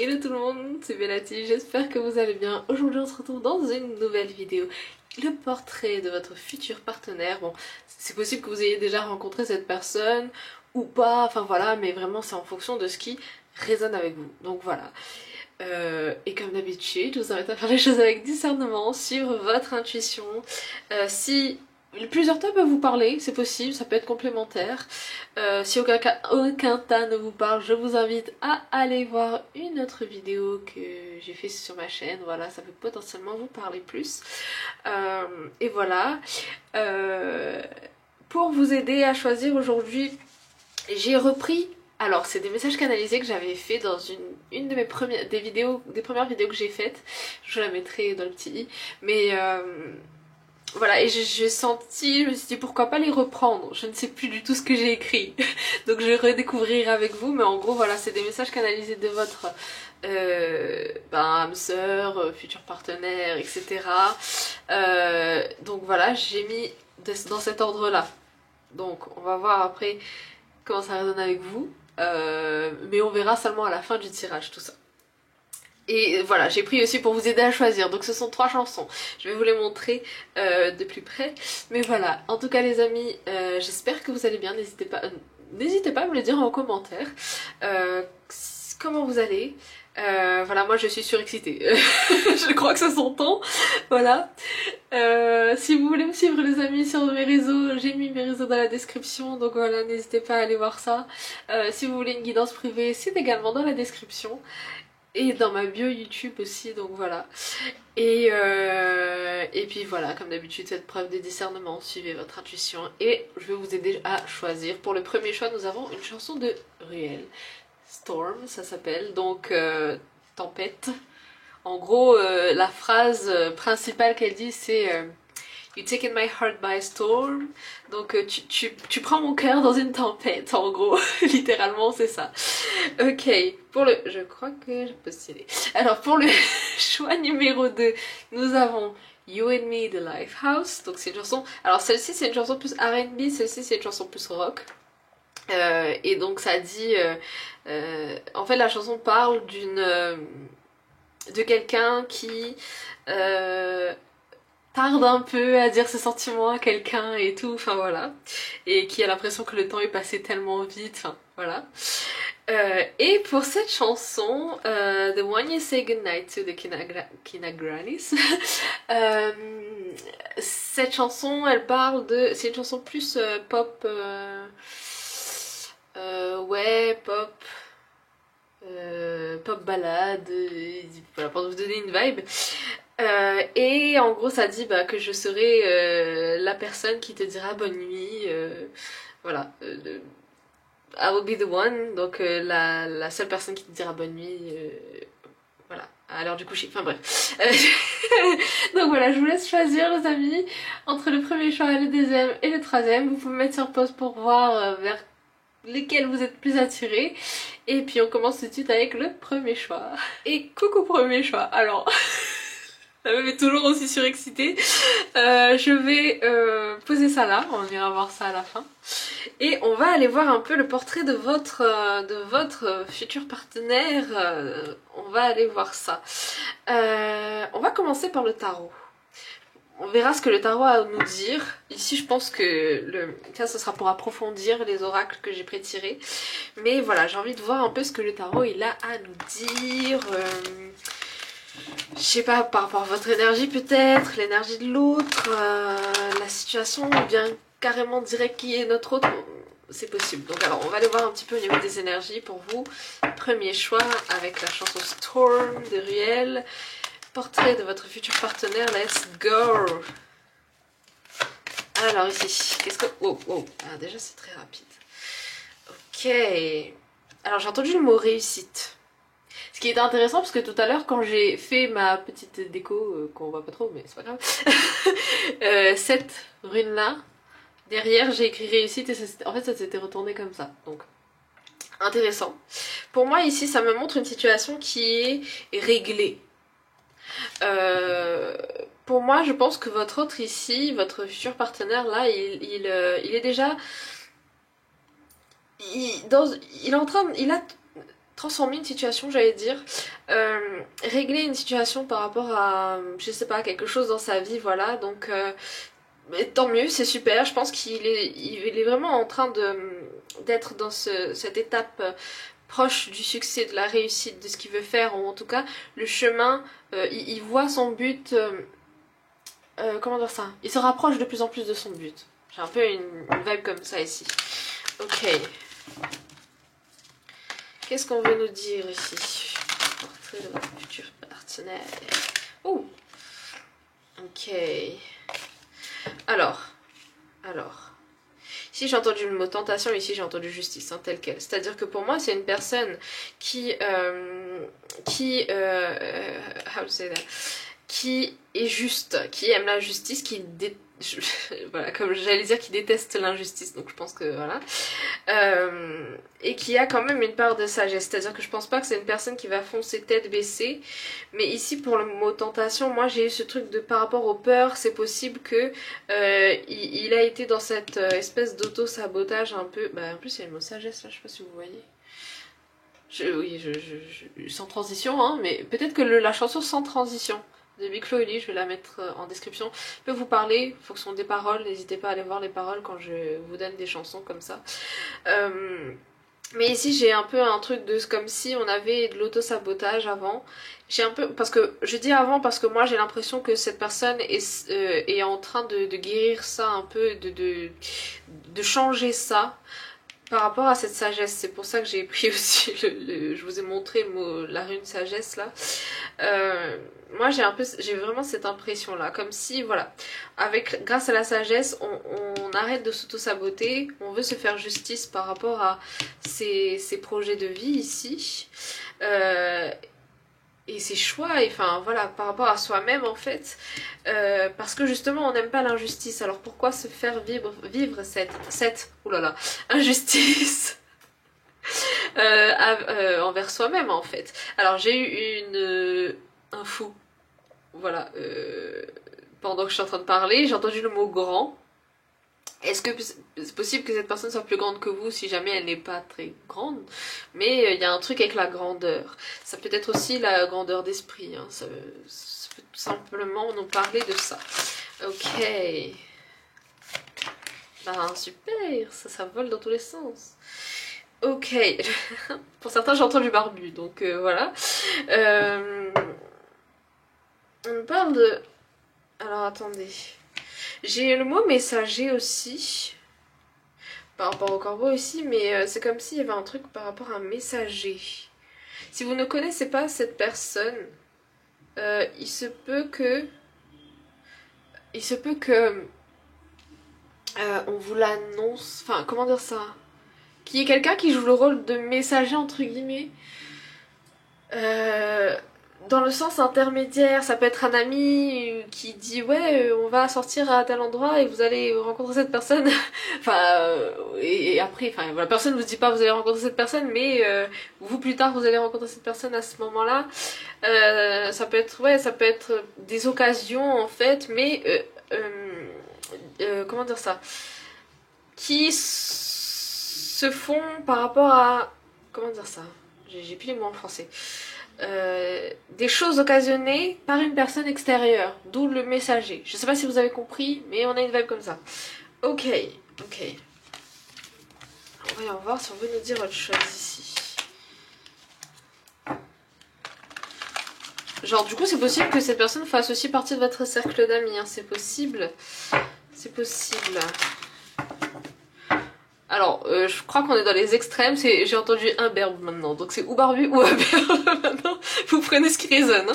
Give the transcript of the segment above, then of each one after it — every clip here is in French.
Hello tout le monde, c'est Bellati, j'espère que vous allez bien. Aujourd'hui on se retrouve dans une nouvelle vidéo. Le portrait de votre futur partenaire. Bon, c'est possible que vous ayez déjà rencontré cette personne ou pas, enfin voilà, mais vraiment c'est en fonction de ce qui résonne avec vous. Donc voilà. Et comme d'habitude, je vous invite à faire les choses avec discernement, suivre votre intuition. Si plusieurs tas peuvent vous parler, c'est possible, ça peut être complémentaire. Si aucun tas ne vous parle, je vous invite à aller voir une autre vidéo que j'ai fait sur ma chaîne. Voilà, ça peut potentiellement vous parler plus. Et voilà. Pour vous aider à choisir aujourd'hui, j'ai repris. Alors, c'est des messages canalisés que j'avais fait dans une de mes premières premières vidéos que j'ai faites. Je la mettrai dans le petit i. Mais voilà, et je me suis dit pourquoi pas les reprendre. Je ne sais plus du tout ce que j'ai écrit. Donc je vais redécouvrir avec vous. Mais en gros, voilà, c'est des messages canalisés de votre âme sœur, futur partenaire, etc. Donc voilà, j'ai mis dans cet ordre-là. Donc on va voir après comment ça résonne avec vous. Mais on verra seulement à la fin du tirage tout ça. Et voilà, j'ai pris aussi pour vous aider à choisir. Donc ce sont 3 chansons. Je vais vous les montrer de plus près. Mais voilà, en tout cas les amis, j'espère que vous allez bien. N'hésitez pas à me le dire en commentaire. Comment vous allez. Voilà, moi je suis surexcitée. Je crois que ça s'entend. Voilà. Si vous voulez me suivre les amis sur mes réseaux, j'ai mis mes réseaux dans la description. Donc voilà, n'hésitez pas à aller voir ça. Si vous voulez une guidance privée, c'est également dans la description. Et dans ma bio YouTube aussi, donc voilà. Et puis voilà, comme d'habitude, cette preuve de discernement, suivez votre intuition et je vais vous aider à choisir. Pour le premier choix, nous avons une chanson de Ruel. Storm, ça s'appelle, donc tempête. En gros, la phrase principale qu'elle dit, c'est You taken my heart by storm. Donc tu prends mon cœur dans une tempête, en gros. Littéralement, c'est ça. Ok, je crois que j'ai postulé. Alors, pour le choix numéro 2, nous avons You and Me de Lifehouse. Donc c'est une chanson... Alors celle-ci, c'est une chanson plus R&B, celle-ci, c'est une chanson plus rock. Et donc ça dit... en fait, la chanson parle de quelqu'un qui... tarde un peu à dire ses sentiments à quelqu'un et tout, enfin voilà. Et qui a l'impression que le temps est passé tellement vite, enfin voilà. Et pour cette chanson, The One You Say Goodnight to de Kinagranis, cette chanson, elle parle de... C'est une chanson plus pop... ouais, pop... pop ballade, voilà, pour vous donner une vibe. Et en gros ça dit que je serai la personne qui te dira bonne nuit, voilà, I will be the one, donc la seule personne qui te dira bonne nuit, voilà, à l'heure du coucher, enfin bref. Donc voilà, je vous laisse choisir les amis, entre le premier choix, le deuxième et le troisième. Vous pouvez mettre sur pause pour voir vers lesquels vous êtes plus attirés. Et puis on commence tout de suite avec le premier choix. Et coucou premier choix, alors... La meuf est toujours aussi surexcitée. Je vais poser ça là, on ira voir ça à la fin. Et on va aller voir un peu le portrait de votre futur partenaire. On va aller voir ça. On va commencer par le tarot. On verra ce que le tarot a à nous dire. Ici, je pense que ça, ce sera pour approfondir les oracles que j'ai prétirés. Mais voilà, j'ai envie de voir un peu ce que le tarot il a à nous dire. Je sais pas, par rapport à votre énergie peut-être, l'énergie de l'autre, la situation, ou bien carrément direct qui est notre autre, c'est possible. Donc alors on va aller voir un petit peu au niveau des énergies pour vous. Premier choix avec la chanson Storm de Ruel. Portrait de votre futur partenaire, let's go. Alors ici, qu'est-ce que... Oh, oh, ah, déjà c'est très rapide. Ok. Alors j'ai entendu le mot réussite. Ce qui est intéressant parce que tout à l'heure quand j'ai fait ma petite déco, qu'on voit pas trop mais c'est pas grave, cette rune là, derrière j'ai écrit réussite et en fait ça s'était retourné comme ça, donc intéressant. Pour moi ici ça me montre une situation qui est réglée. Pour moi je pense que votre autre ici, votre futur partenaire là, il est déjà... Il a transformer une situation, j'allais dire, régler une situation par rapport à, je sais pas, quelque chose dans sa vie, voilà, donc mais tant mieux, c'est super, je pense il est vraiment en train d'être dans cette étape proche du succès, de la réussite, de ce qu'il veut faire, ou en tout cas, le chemin, il voit son but, comment dire ça, il se rapproche de plus en plus de son but. J'ai un peu une vibe comme ça ici. Ok. Qu'est-ce qu'on veut nous dire ici? Portrait de votre futur partenaire. Oh. Ok. Alors. Ici j'ai entendu le mot tentation, ici j'ai entendu justice, hein, tel quel. C'est-à-dire que pour moi c'est une personne how to say that, qui est juste, qui aime la justice, voilà, comme j'allais dire, qui déteste l'injustice, donc je pense que voilà, et qui a quand même une part de sagesse, c'est à dire que je pense pas que c'est une personne qui va foncer tête baissée, mais ici pour le mot tentation, moi j'ai eu ce truc de par rapport aux peurs, c'est possible que il a été dans cette espèce d'auto-sabotage un peu, bah en plus il y a le mot sagesse là, je sais pas si vous voyez. Sans transition, hein, mais peut-être que la chanson Sans transition de Big Flo et Oli, je vais la mettre en description, peut vous parler, fonction des paroles, n'hésitez pas à aller voir les paroles quand je vous donne des chansons comme ça. Mais ici j'ai un peu un truc de comme si on avait de l'auto-sabotage avant. J'ai un peu, parce que je dis avant parce que moi j'ai l'impression que cette personne est en train de guérir ça un peu, de changer ça. Par rapport à cette sagesse, c'est pour ça que j'ai pris aussi je vous ai montré la rune sagesse là. Moi j'ai vraiment cette impression là, comme si voilà, grâce à la sagesse, on arrête de s'auto-saboter, on veut se faire justice par rapport à ses projets de vie ici. Et ses choix, et enfin voilà, par rapport à soi-même en fait, parce que justement on n'aime pas l'injustice, alors pourquoi se faire vivre cette oulala, injustice envers soi-même en fait. Alors j'ai eu un fou, voilà, pendant que je suis en train de parler, j'ai entendu le mot grand. Est-ce que c'est possible que cette personne soit plus grande que vous si jamais elle n'est pas très grande? Mais il y a un truc avec la grandeur. Ça peut être aussi la grandeur d'esprit. Hein. Ça peut tout simplement nous parler de ça. Ok. Ben super, ça vole dans tous les sens. Ok. Pour certains j'ai entendu barbu, donc voilà. On parle de... Alors attendez. J'ai le mot messager aussi, par rapport au corbeau aussi, mais c'est comme s'il y avait un truc par rapport à un messager. Si vous ne connaissez pas cette personne, il se peut que on vous l'annonce, enfin comment dire ça, qu'il y ait quelqu'un qui joue le rôle de messager entre guillemets. Dans le sens intermédiaire, ça peut être un ami qui dit ouais on va sortir à tel endroit et vous allez rencontrer cette personne. Enfin et après enfin la personne vous dit pas vous allez rencontrer cette personne, mais vous plus tard vous allez rencontrer cette personne à ce moment-là. Ça peut être des occasions en fait, mais comment dire ça, qui se font par rapport à, comment dire ça, j'ai plus les mots en français. Des choses occasionnées par une personne extérieure, d'où le messager. Je sais pas si vous avez compris, mais on a une vibe comme ça. Ok. Voyons voir si on veut nous dire autre chose ici. Genre du coup c'est possible que cette personne fasse aussi partie de votre cercle d'amis, hein. C'est possible. Alors, je crois qu'on est dans les extrêmes, j'ai entendu un berbe maintenant, donc c'est ou barbu ou un berbe maintenant, vous prenez ce qui résonne, hein.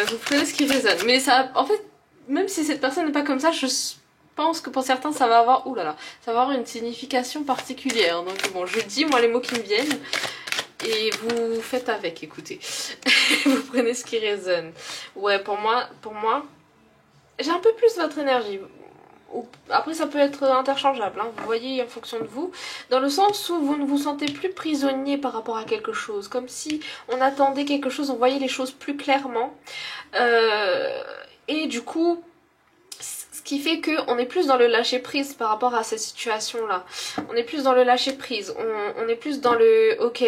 Vous prenez ce qui résonne, mais ça, en fait, même si cette personne n'est pas comme ça, je pense que pour certains ça va avoir, ça va avoir une signification particulière, donc bon, je dis moi les mots qui me viennent, et vous faites avec, écoutez, vous prenez ce qui résonne. Ouais, pour moi, j'ai un peu plus votre énergie. Après ça peut être interchangeable, hein, vous voyez, en fonction de vous, dans le sens où vous ne vous sentez plus prisonnier par rapport à quelque chose, comme si on attendait quelque chose, on voyait les choses plus clairement, et du coup ce qui fait qu'on est plus dans le lâcher prise par rapport à cette situation là, on est plus dans le lâcher prise, on est plus dans le ok,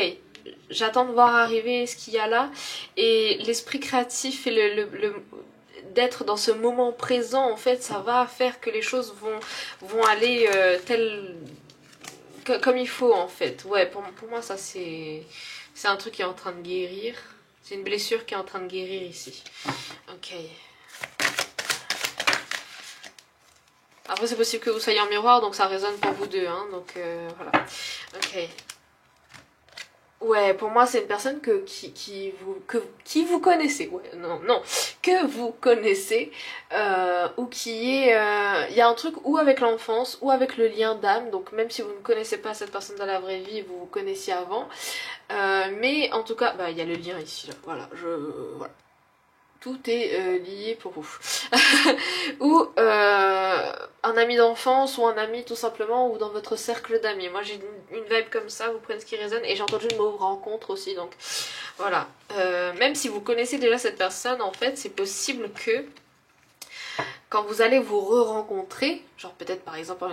j'attends de voir arriver ce qu'il y a là, et l'esprit créatif et d'être dans ce moment présent, en fait, ça va faire que les choses vont aller comme il faut, en fait. Ouais, pour moi, ça c'est un truc qui est en train de guérir. C'est une blessure qui est en train de guérir ici. Ok. Après, c'est possible que vous soyez en miroir, donc ça résonne pour vous deux, hein, donc voilà. Ok. Ouais, pour moi, c'est une personne qui vous connaissez. Ouais, non, que vous connaissez, ou qui est... Il y a un truc ou avec l'enfance, ou avec le lien d'âme, donc même si vous ne connaissez pas cette personne dans la vraie vie, vous vous connaissiez avant. Mais en tout cas, bah, il y a le lien ici, là. Voilà, voilà. Tout est lié pour vous. Ou un ami d'enfance, ou un ami tout simplement, ou dans votre cercle d'amis. Moi j'ai une vibe comme ça, vous prenez ce qui résonne, et j'ai entendu le mot rencontre aussi, donc voilà. Même si vous connaissez déjà cette personne, en fait, c'est possible que quand vous allez vous re-rencontrer, genre peut-être par exemple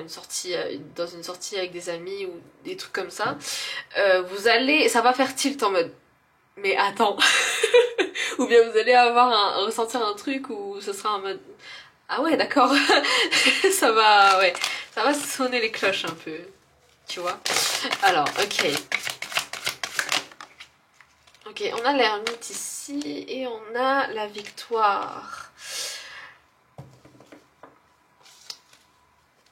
dans une sortie avec des amis, ou des trucs comme ça, ça va faire tilt en mode, mais attends. Ou bien vous allez ressentir un truc où ce sera en mode, ah ouais, d'accord. ça va sonner les cloches un peu, tu vois. Alors, ok, on a l'ermite ici et on a la victoire.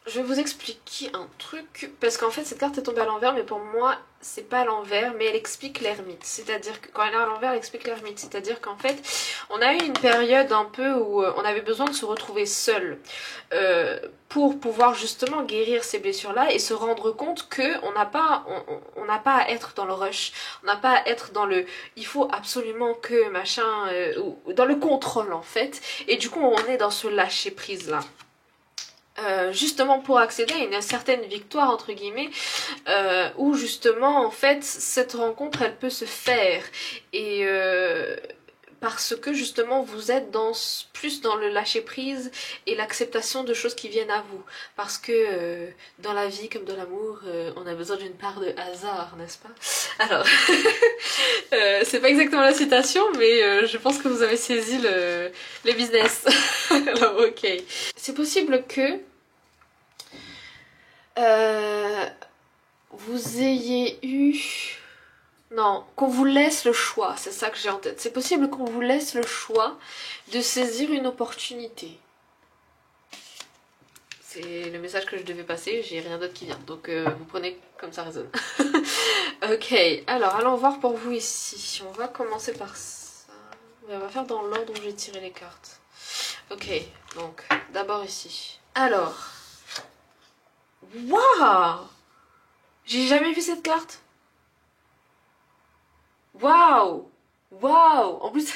Je vais vous expliquer un truc, parce qu'en fait cette carte est tombée à l'envers, mais pour moi c'est pas à l'envers, mais elle explique l'ermite. C'est-à-dire que quand elle est à l'envers, elle explique l'ermite. C'est-à-dire qu'en fait, on a eu une période un peu où on avait besoin de se retrouver seul pour pouvoir justement guérir ces blessures-là et se rendre compte que on n'a pas à être dans le rush, on n'a pas à être dans le il faut absolument que machin, ou dans le contrôle en fait. Et du coup, on est dans ce lâcher prise là. Justement pour accéder à une certaine victoire entre guillemets, où justement en fait cette rencontre elle peut se faire, et parce que justement vous êtes plus dans le lâcher prise et l'acceptation de choses qui viennent à vous, parce que dans la vie comme dans l'amour, on a besoin d'une part de hasard, n'est-ce pas? Alors c'est pas exactement la citation, mais je pense que vous avez saisi le business. Alors ok, c'est possible que vous ayez eu... Non, qu'on vous laisse le choix, c'est ça que j'ai en tête. C'est possible qu'on vous laisse le choix de saisir une opportunité. C'est le message que je devais passer, j'ai rien d'autre qui vient. Donc vous prenez comme ça résonne. Ok, alors allons voir pour vous ici. On va commencer par ça. On va faire dans l'ordre où j'ai tiré les cartes. Ok, donc d'abord ici. Alors... Waouh! J'ai jamais vu cette carte. Waouh! Waouh! En plus...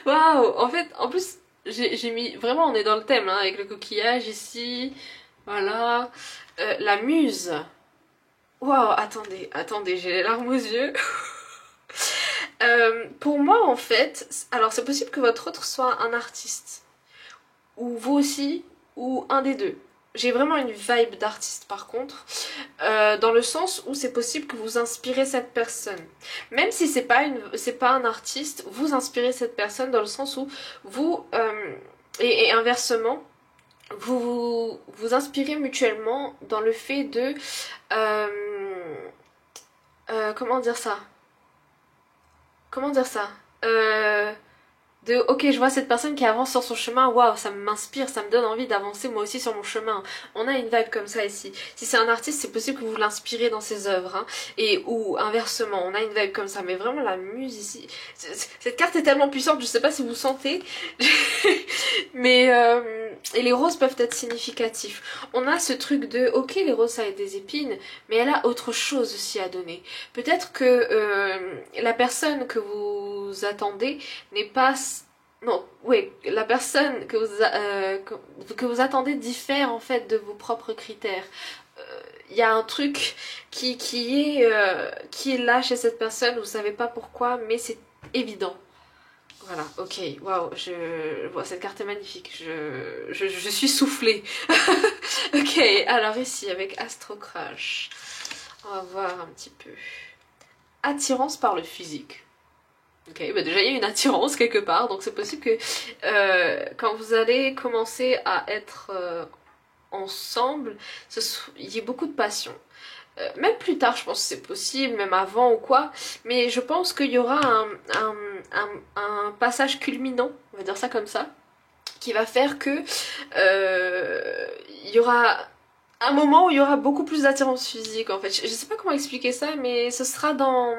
Waouh! En plus, j'ai mis... Vraiment, on est dans le thème, hein, avec le coquillage ici. Voilà. La muse. Waouh! Attendez, j'ai les larmes aux yeux. Pour moi, en fait... Alors, c'est possible que votre autre soit un artiste. Ou vous aussi, ou un des deux. J'ai vraiment une vibe d'artiste par contre, dans le sens où c'est possible que vous inspirez cette personne. Même si c'est pas un artiste, vous inspirez cette personne dans le sens où vous, et inversement, vous inspirez mutuellement dans le fait de... comment dire ça? Ok, je vois cette personne qui avance sur son chemin, waouh, ça m'inspire, ça me donne envie d'avancer moi aussi sur mon chemin. On a une vibe comme ça ici. Si c'est un artiste, c'est possible que vous l'inspirez dans ses œuvres, hein, ou inversement, on a une vibe comme ça. Mais vraiment la muse ici, cette carte est tellement puissante, je sais pas si vous sentez, mais et les roses peuvent être significatifs. On a ce truc de, ok, les roses ça a des épines, mais elle a autre chose aussi à donner. Peut-être que la personne que vous attendez n'est pas... Non, oui, la personne que vous attendez diffère en fait de vos propres critères. Il y a un truc qui est là chez cette personne, vous savez pas pourquoi, mais c'est évident. Voilà, ok, waouh, cette carte est magnifique, je suis soufflée. Ok, alors ici avec Astro Crash, on va voir un petit peu. attirance par le physique. Ok, bah déjà il y a une attirance quelque part, donc c'est possible que quand vous allez commencer à être ensemble, il y ait beaucoup de passion. Même plus tard, je pense que c'est possible, même avant ou quoi, mais je pense qu'il y aura un passage culminant, on va dire ça comme ça, qui va faire que il y aura un moment où il y aura beaucoup plus d'attirance physique en fait. Je sais pas comment expliquer ça, mais ce sera dans...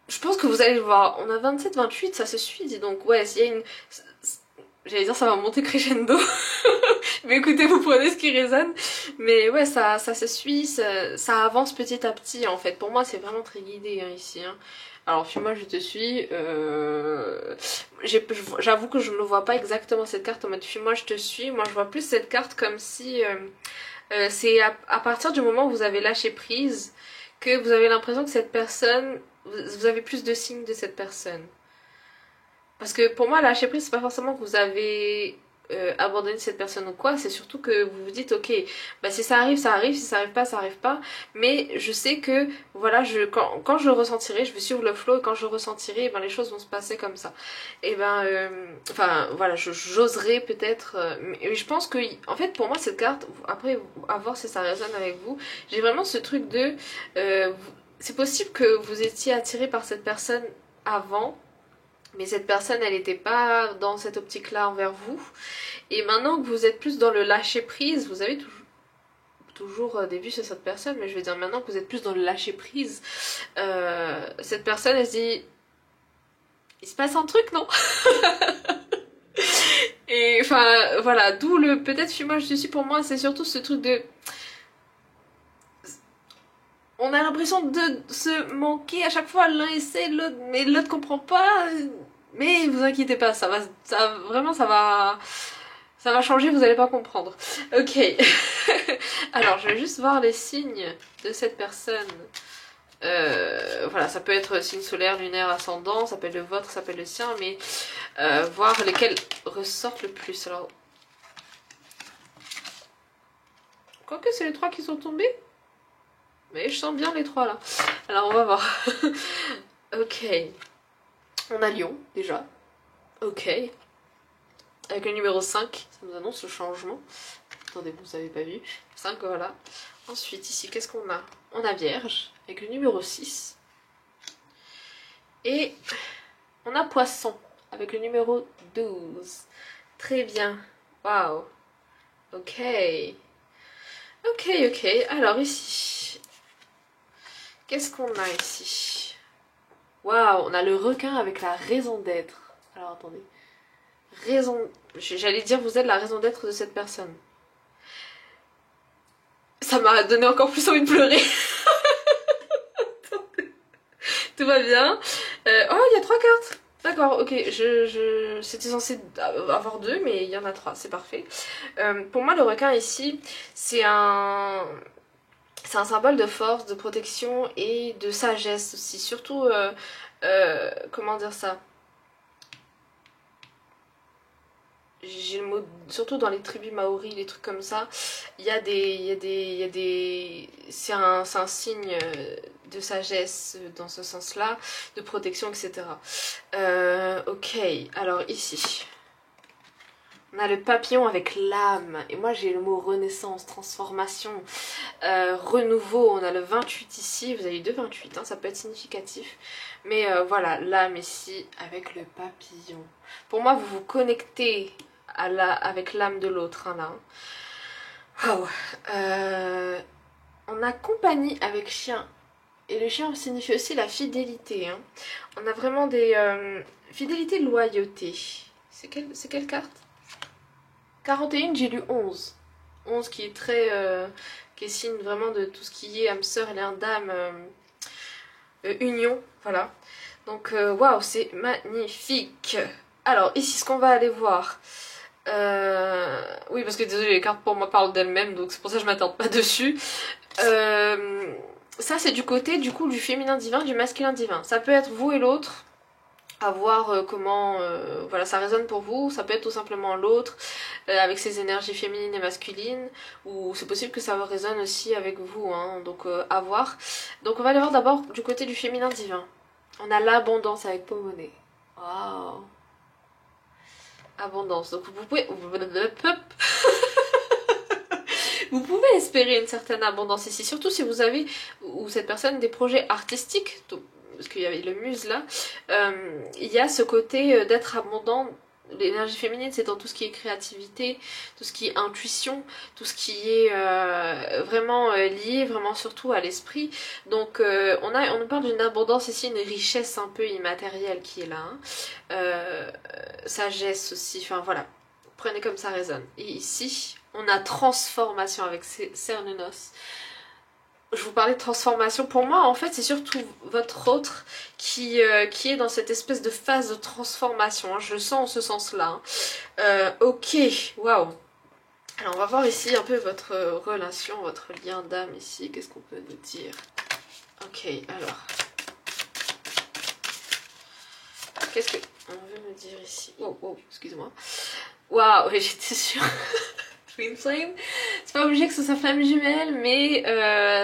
Je pense que vous allez le voir. On a 27-28, ça se suit, dis donc. Ouais, il y a une... J'allais dire ça va monter crescendo. Mais écoutez, vous prenez ce qui résonne. Mais ouais, ça se suit, ça avance petit à petit en fait. Pour moi, c'est vraiment très guidé hein, ici. Hein. Alors, moi je te suis. J'avoue que je ne vois pas exactement cette carte en mode moi je te suis. Moi je vois plus cette carte comme si c'est à partir du moment où vous avez lâché prise que vous avez l'impression que cette personne, vous avez plus de signes de cette personne. Parce que pour moi, lâcher prise, c'est pas forcément que vous avez abandonné cette personne ou quoi, c'est surtout que vous vous dites, ok, bah si ça arrive, ça arrive, si ça arrive pas, ça arrive pas. Mais je sais que, voilà, quand je le ressentirai, je vais suivre le flow, et quand je le ressentirai, ben, les choses vont se passer comme ça. Et ben, enfin, voilà, j'oserais peut-être... mais je pense que, en fait, pour moi, cette carte, après, à voir si ça résonne avec vous, j'ai vraiment ce truc de... c'est possible que vous étiez attiré par cette personne avant, mais cette personne elle n'était pas dans cette optique là envers vous, et maintenant que vous êtes plus dans le lâcher prise, vous avez toujours des vues sur cette personne, mais je veux dire maintenant que vous êtes plus dans le lâcher prise, cette personne elle se dit il se passe un truc non? Et enfin voilà, d'où le peut-être fumage dessus. Pour moi c'est surtout ce truc de on a l'impression de se manquer à chaque fois, l'un essaie, l'autre, mais l'autre comprend pas. Mais vous inquiétez pas, vraiment ça va changer, vous allez pas comprendre. Ok. Alors je vais juste voir les signes de cette personne. Voilà, ça peut être signe solaire, lunaire, ascendant, ça peut être le vôtre, ça peut être le sien, mais voir lesquels ressortent le plus. Alors, quoique c'est les trois qui sont tombés. Mais je sens bien les trois là. Alors on va voir. Ok. On a Lion déjà. Ok. Avec le numéro 5, ça nous annonce le changement. Attendez, vous n'avez pas vu. 5, voilà. Ensuite ici, qu'est-ce qu'on a? On a Vierge avec le numéro 6. Et on a Poisson avec le numéro 12. Très bien. Waouh. Ok. Ok, ok. Alors ici... Qu'est-ce qu'on a ici? Waouh, on a le requin avec la raison d'être. Alors attendez. J'allais dire vous êtes la raison d'être de cette personne. Ça m'a donné encore plus envie de pleurer. Tout va bien. Oh, il y a 3 cartes. D'accord, ok. C'était censé avoir 2, mais il y en a 3. C'est parfait. Pour moi, le requin ici, c'est un symbole de force, de protection et de sagesse aussi. Surtout, comment dire ça? J'ai le mot, surtout dans les tribus maoris, les trucs comme ça, c'est un signe de sagesse dans ce sens-là, de protection, etc. Ok, alors ici, on a le papillon avec l'âme, et moi j'ai le mot renaissance, transformation, renouveau. On a le 28 ici, vous avez eu 2 28, hein, ça peut être significatif. Mais voilà, l'âme ici avec le papillon. Pour moi, vous vous connectez avec l'âme de l'autre, hein, là. Wow. On a compagnie avec chien. Et le chien signifie aussi la fidélité. Hein. On a vraiment des... fidélité, loyauté. C'est quelle carte? 41, j'ai lu 11. 11 qui est très... qui est signe vraiment de tout ce qui est âme sœur et l'âme union. Voilà. Donc, waouh, c'est magnifique. Alors, ici, ce qu'on va aller voir... oui, parce que désolé, les cartes pour moi parlent d'elles-mêmes, donc c'est pour ça que je m'attarde pas dessus. Ça, c'est du côté du coup du féminin divin, du masculin divin. Ça peut être vous et l'autre. à voir comment voilà, ça résonne pour vous. Ça peut être tout simplement l'autre avec ses énergies féminines et masculines, ou c'est possible que ça résonne aussi avec vous, hein, donc à voir. Donc on va aller voir d'abord du côté du féminin divin. On a l'abondance avec Pomone. Waouh, abondance. Donc vous pouvez vous pouvez espérer une certaine abondance ici, surtout si vous avez, ou cette personne, des projets artistiques, parce qu'il y avait le muse là, il y a ce côté d'être abondant. L'énergie féminine, c'est dans tout ce qui est créativité, tout ce qui est intuition, tout ce qui est vraiment lié vraiment surtout à l'esprit. Donc on nous parle d'une abondance ici, une richesse un peu immatérielle qui est là, hein. Sagesse aussi, enfin voilà, prenez comme ça résonne. Et ici, on a transformation avec Cernunnos. Je vous parlais de transformation. Pour moi, en fait, c'est surtout votre autre qui est dans cette espèce de phase de transformation, hein. Je le sens en ce sens-là, hein. Ok, waouh. Alors, on va voir ici un peu votre relation, votre lien d'âme ici. Qu'est-ce qu'on peut nous dire? Ok, alors. Qu'est-ce que on veut me dire ici? Oh, oh, excuse-moi. Waouh, j'étais sûre. Twin Flame. C'est pas obligé que ce soit flamme jumelle, mais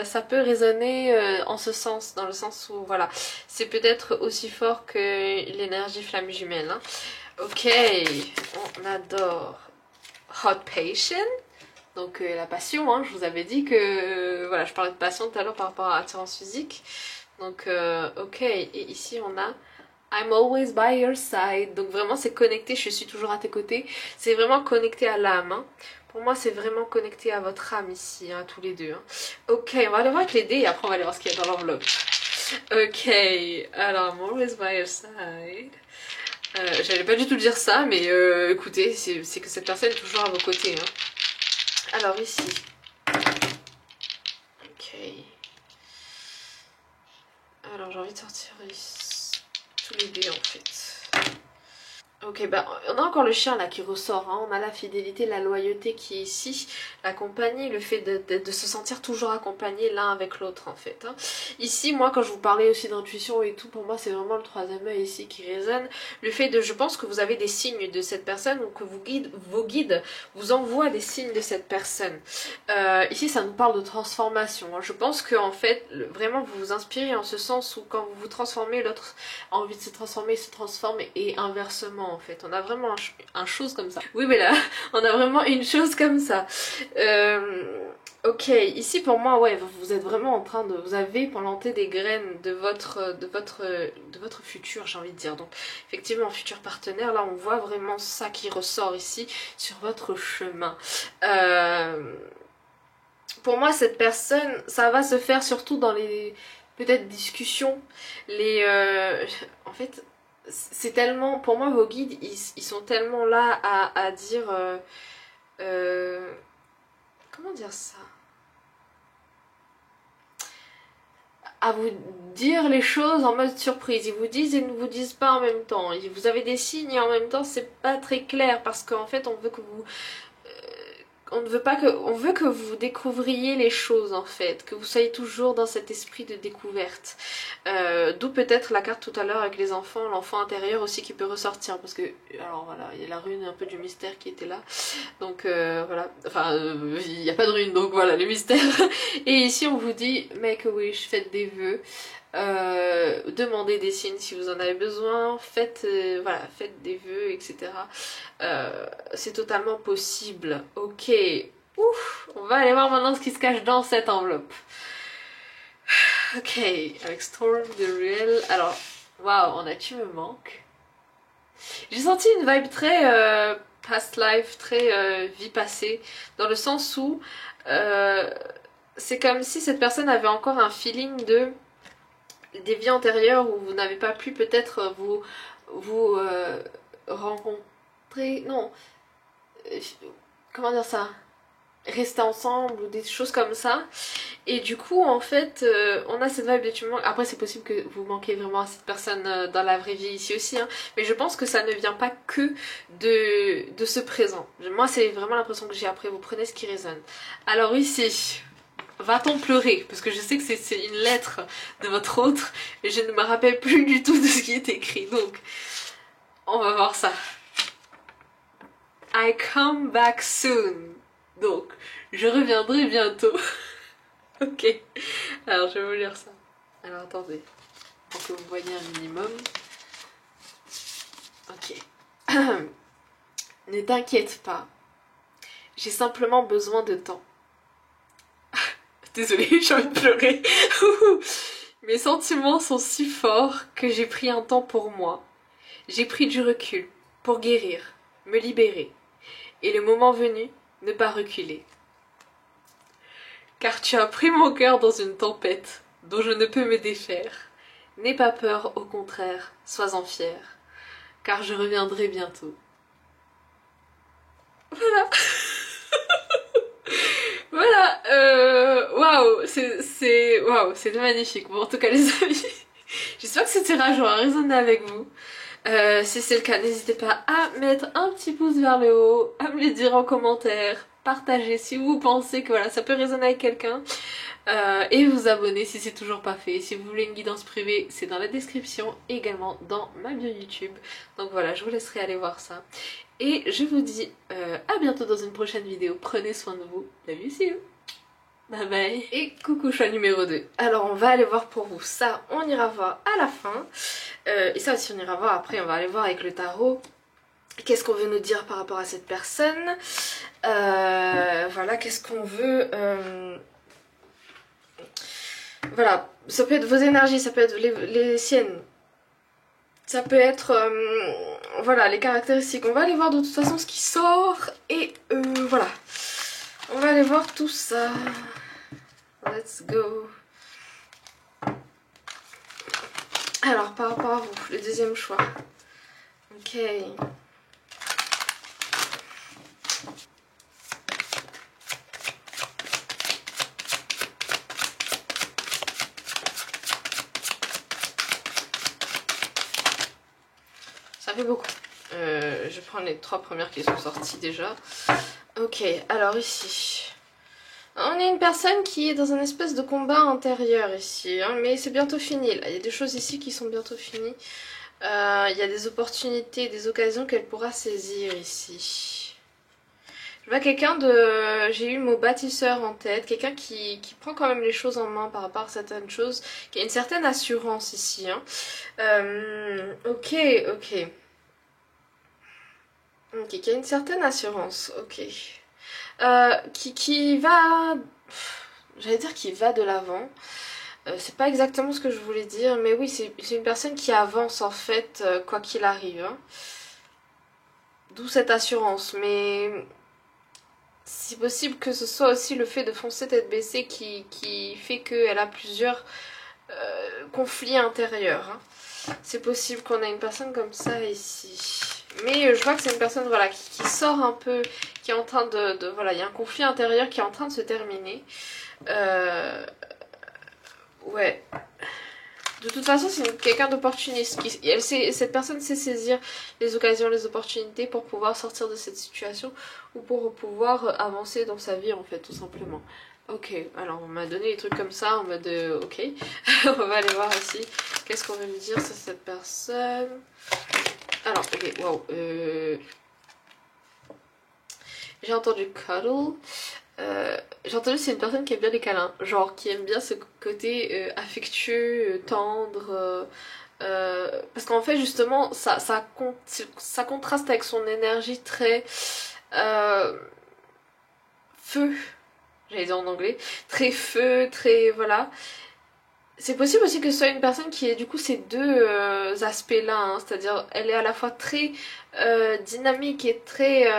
ça peut résonner en ce sens, dans le sens où voilà, c'est peut-être aussi fort que l'énergie flamme jumelle, hein. Ok, on adore Hot Passion, donc la passion, hein. Je vous avais dit que voilà, je parlais de passion tout à l'heure par rapport à l'attirance physique, donc ok, et ici on a I'm always by your side, donc vraiment c'est connecté, je suis toujours à tes côtés, c'est vraiment connecté à l'âme, hein. Pour moi, c'est vraiment connecté à votre âme ici, hein, tous les deux, hein. Ok, on va aller voir avec les dés et après on va aller voir ce qu'il y a dans l'enveloppe. Ok, alors, I'm always by your side. J'allais pas du tout dire ça, mais écoutez, c'est que cette personne est toujours à vos côtés, hein. Alors ici. Ok. Alors j'ai envie de sortir ici, tous les dés en fait. Ok, bah on a encore le chien là qui ressort, hein. On a la fidélité, la loyauté qui est ici, la compagnie, le fait de se sentir toujours accompagné l'un avec l'autre en fait, hein. Ici, moi quand je vous parlais aussi d'intuition et tout, pour moi c'est vraiment le troisième œil ici qui résonne. Le fait de, je pense que vous avez des signes de cette personne, ou que vos guides vous envoient des signes de cette personne. Ici ça nous parle de transformation, hein. Je pense que en fait, vraiment vous vous inspirez en ce sens où quand vous vous transformez, l'autre a envie de se transformer, il se transforme, et inversement en fait. On a vraiment un chose comme ça. Oui mais là, on a vraiment une chose comme ça. Ok, ici pour moi, ouais, vous êtes vraiment en train de... Vous avez planté des graines de votre futur, j'ai envie de dire. Donc effectivement, futur partenaire, là on voit vraiment ça qui ressort ici sur votre chemin. Pour moi, cette personne, ça va se faire surtout dans les... peut-être discussions. En fait... c'est tellement, pour moi vos guides ils sont tellement là à dire comment dire ça, à vous dire les choses en mode surprise. Ils vous disent et ne vous disent pas en même temps, vous avez des signes et en même temps c'est pas très clair, parce qu'en fait on veut que vous on ne veut pas que, on veut que vous découvriez les choses en fait, que vous soyez toujours dans cet esprit de découverte. D'où peut-être la carte tout à l'heure avec les enfants, l'enfant intérieur aussi qui peut ressortir, parce que, alors voilà, il y a la rune un peu du mystère qui était là, donc voilà, enfin il n'y a pas de rune, donc voilà, le mystère. Et ici on vous dit make a wish, faites des vœux. Demandez des signes si vous en avez besoin, faites, voilà, faites des vœux, etc. C'est totalement possible. Ok, ouf, on va aller voir maintenant ce qui se cache dans cette enveloppe. Ok, avec Storm de Ruel. Alors, waouh, on a Tu me manques. J'ai senti une vibe très past life, très vie passée, dans le sens où c'est comme si cette personne avait encore un feeling de des vies antérieures où vous n'avez pas pu peut-être vous rencontrer, non, comment dire ça, rester ensemble ou des choses comme ça. Et du coup en fait on a cette vibe de Tu me manques. Après c'est possible que vous manquez vraiment à cette personne dans la vraie vie ici aussi, hein. Mais je pense que ça ne vient pas que de ce présent. Moi c'est vraiment l'impression que j'ai. Après vous prenez ce qui résonne. Alors ici va-t-on pleurer? Parce que je sais que c'est une lettre de votre autre, et je ne me rappelle plus du tout de ce qui est écrit, donc on va voir ça. I come back soon. Donc, je reviendrai bientôt. Ok, alors je vais vous lire ça. Alors attendez, pour que vous voyez un minimum. Ok. Ne t'inquiète pas, j'ai simplement besoin de temps. Désolée, j'ai envie de pleurer. Mes sentiments sont si forts que j'ai pris un temps pour moi. J'ai pris du recul pour guérir, me libérer. Et le moment venu, ne pas reculer. Car tu as pris mon cœur dans une tempête dont je ne peux me défaire. N'aie pas peur, au contraire, sois-en fier. Car je reviendrai bientôt. Voilà. Voilà, waouh, c'est magnifique. Bon, en tout cas, les amis, j'espère que ce tirage aura résonné avec vous. Si c'est le cas, n'hésitez pas à mettre un petit pouce vers le haut, à me le dire en commentaire, partager si vous pensez que voilà, ça peut résonner avec quelqu'un. Et vous abonner si c'est toujours pas fait. Si vous voulez une guidance privée, c'est dans la description, et également dans ma bio YouTube. Donc voilà, je vous laisserai aller voir ça. Et je vous dis à bientôt dans une prochaine vidéo. Prenez soin de vous. Love you, see you. Bye bye. Et coucou choix numéro 2. Alors on va aller voir pour vous. Ça, on ira voir à la fin. Et ça aussi on ira voir après. On va aller voir avec le tarot. Qu'est-ce qu'on veut nous dire par rapport à cette personne. Voilà, qu'est-ce qu'on veut... Voilà, ça peut être vos énergies, ça peut être les siennes. Ça peut être, voilà, les caractéristiques. On va aller voir de toute façon ce qui sort. Et voilà. On va aller voir tout ça. Let's go. Alors, par rapport à vous, le deuxième choix. Ok. Ça fait beaucoup. Je prends les 3 premières qui sont sorties déjà. Ok, alors ici. On est une personne qui est dans un espèce de combat intérieur ici. Hein, mais c'est bientôt fini là. Il y a des choses ici qui sont bientôt finies. Il y a des opportunités, des occasions qu'elle pourra saisir ici. Je vois quelqu'un de... J'ai eu le mot bâtisseur en tête. Quelqu'un qui prend quand même les choses en main par rapport à certaines choses. Qui a une certaine assurance ici. Hein. Ok. Ok, qui a une certaine assurance. Ok. Qui va... J'allais dire qu'il va de l'avant. C'est pas exactement ce que je voulais dire. Mais oui, c'est une personne qui avance en fait, quoi qu'il arrive. Hein. D'où cette assurance. Mais... c'est possible que ce soit aussi le fait de foncer tête baissée qui fait qu'elle a plusieurs conflits intérieurs. Hein. C'est possible qu'on ait une personne comme ça ici. Mais je vois que c'est une personne voilà, qui sort un peu, qui est en train de voilà, il y a un conflit intérieur qui est en train de se terminer. Ouais. De toute façon, c'est quelqu'un d'opportuniste. Cette personne sait saisir les occasions, les opportunités pour pouvoir sortir de cette situation ou pour pouvoir avancer dans sa vie en fait, tout simplement. Ok, alors on m'a donné des trucs comme ça en mode ok. On va aller voir ici. Qu'est-ce qu'on veut me dire sur cette personne? Alors, ok, wow. J'ai entendu cuddle. J'ai entendu c'est une personne qui aime bien les câlins. Genre qui aime bien ce côté affectueux, tendre. Parce qu'en fait, justement, ça contraste avec son énergie très feu. J'allais dire en anglais. Très feu, très... voilà. C'est possible aussi que ce soit une personne qui ait du coup ces deux aspects-là, hein, c'est-à-dire elle est à la fois très dynamique et très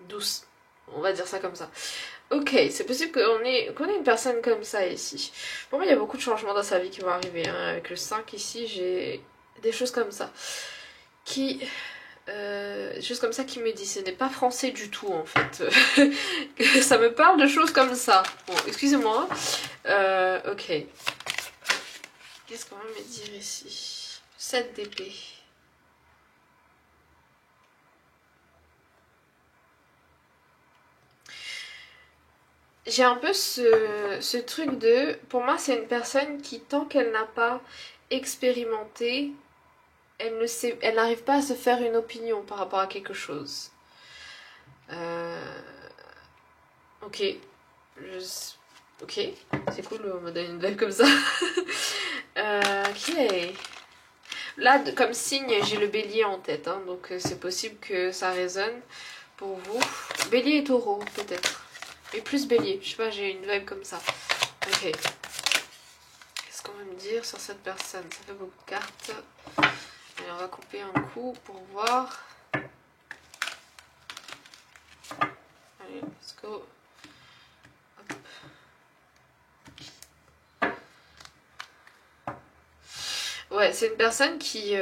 douce, on va dire ça comme ça. Ok, c'est possible qu'on ait une personne comme ça ici. Pour moi, il y a beaucoup de changements dans sa vie qui vont arriver. Hein. Avec le 5 ici, j'ai des choses comme ça. Des choses comme ça qui me disent, ce n'est pas français du tout en fait. Ça me parle de choses comme ça. Bon, excusez-moi. Ok. Qu'est-ce qu'on va me dire ici? 7 d'épée. j'ai un peu ce truc de... Pour moi, c'est une personne qui, tant qu'elle n'a pas expérimenté, elle n'arrive pas à se faire une opinion par rapport à quelque chose. Ok. Ok, c'est cool, on me donne une nouvelle comme ça. Ok. Là, comme signe, j'ai le bélier en tête, hein, donc c'est possible que ça résonne pour vous. Bélier et taureau, peut-être. Mais plus bélier, je sais pas, j'ai une vibe comme ça. Ok. Qu'est-ce qu'on va me dire sur cette personne? Ça fait beaucoup de cartes. Allez, on va couper un coup pour voir. Allez, let's go. Ouais, c'est une personne qui...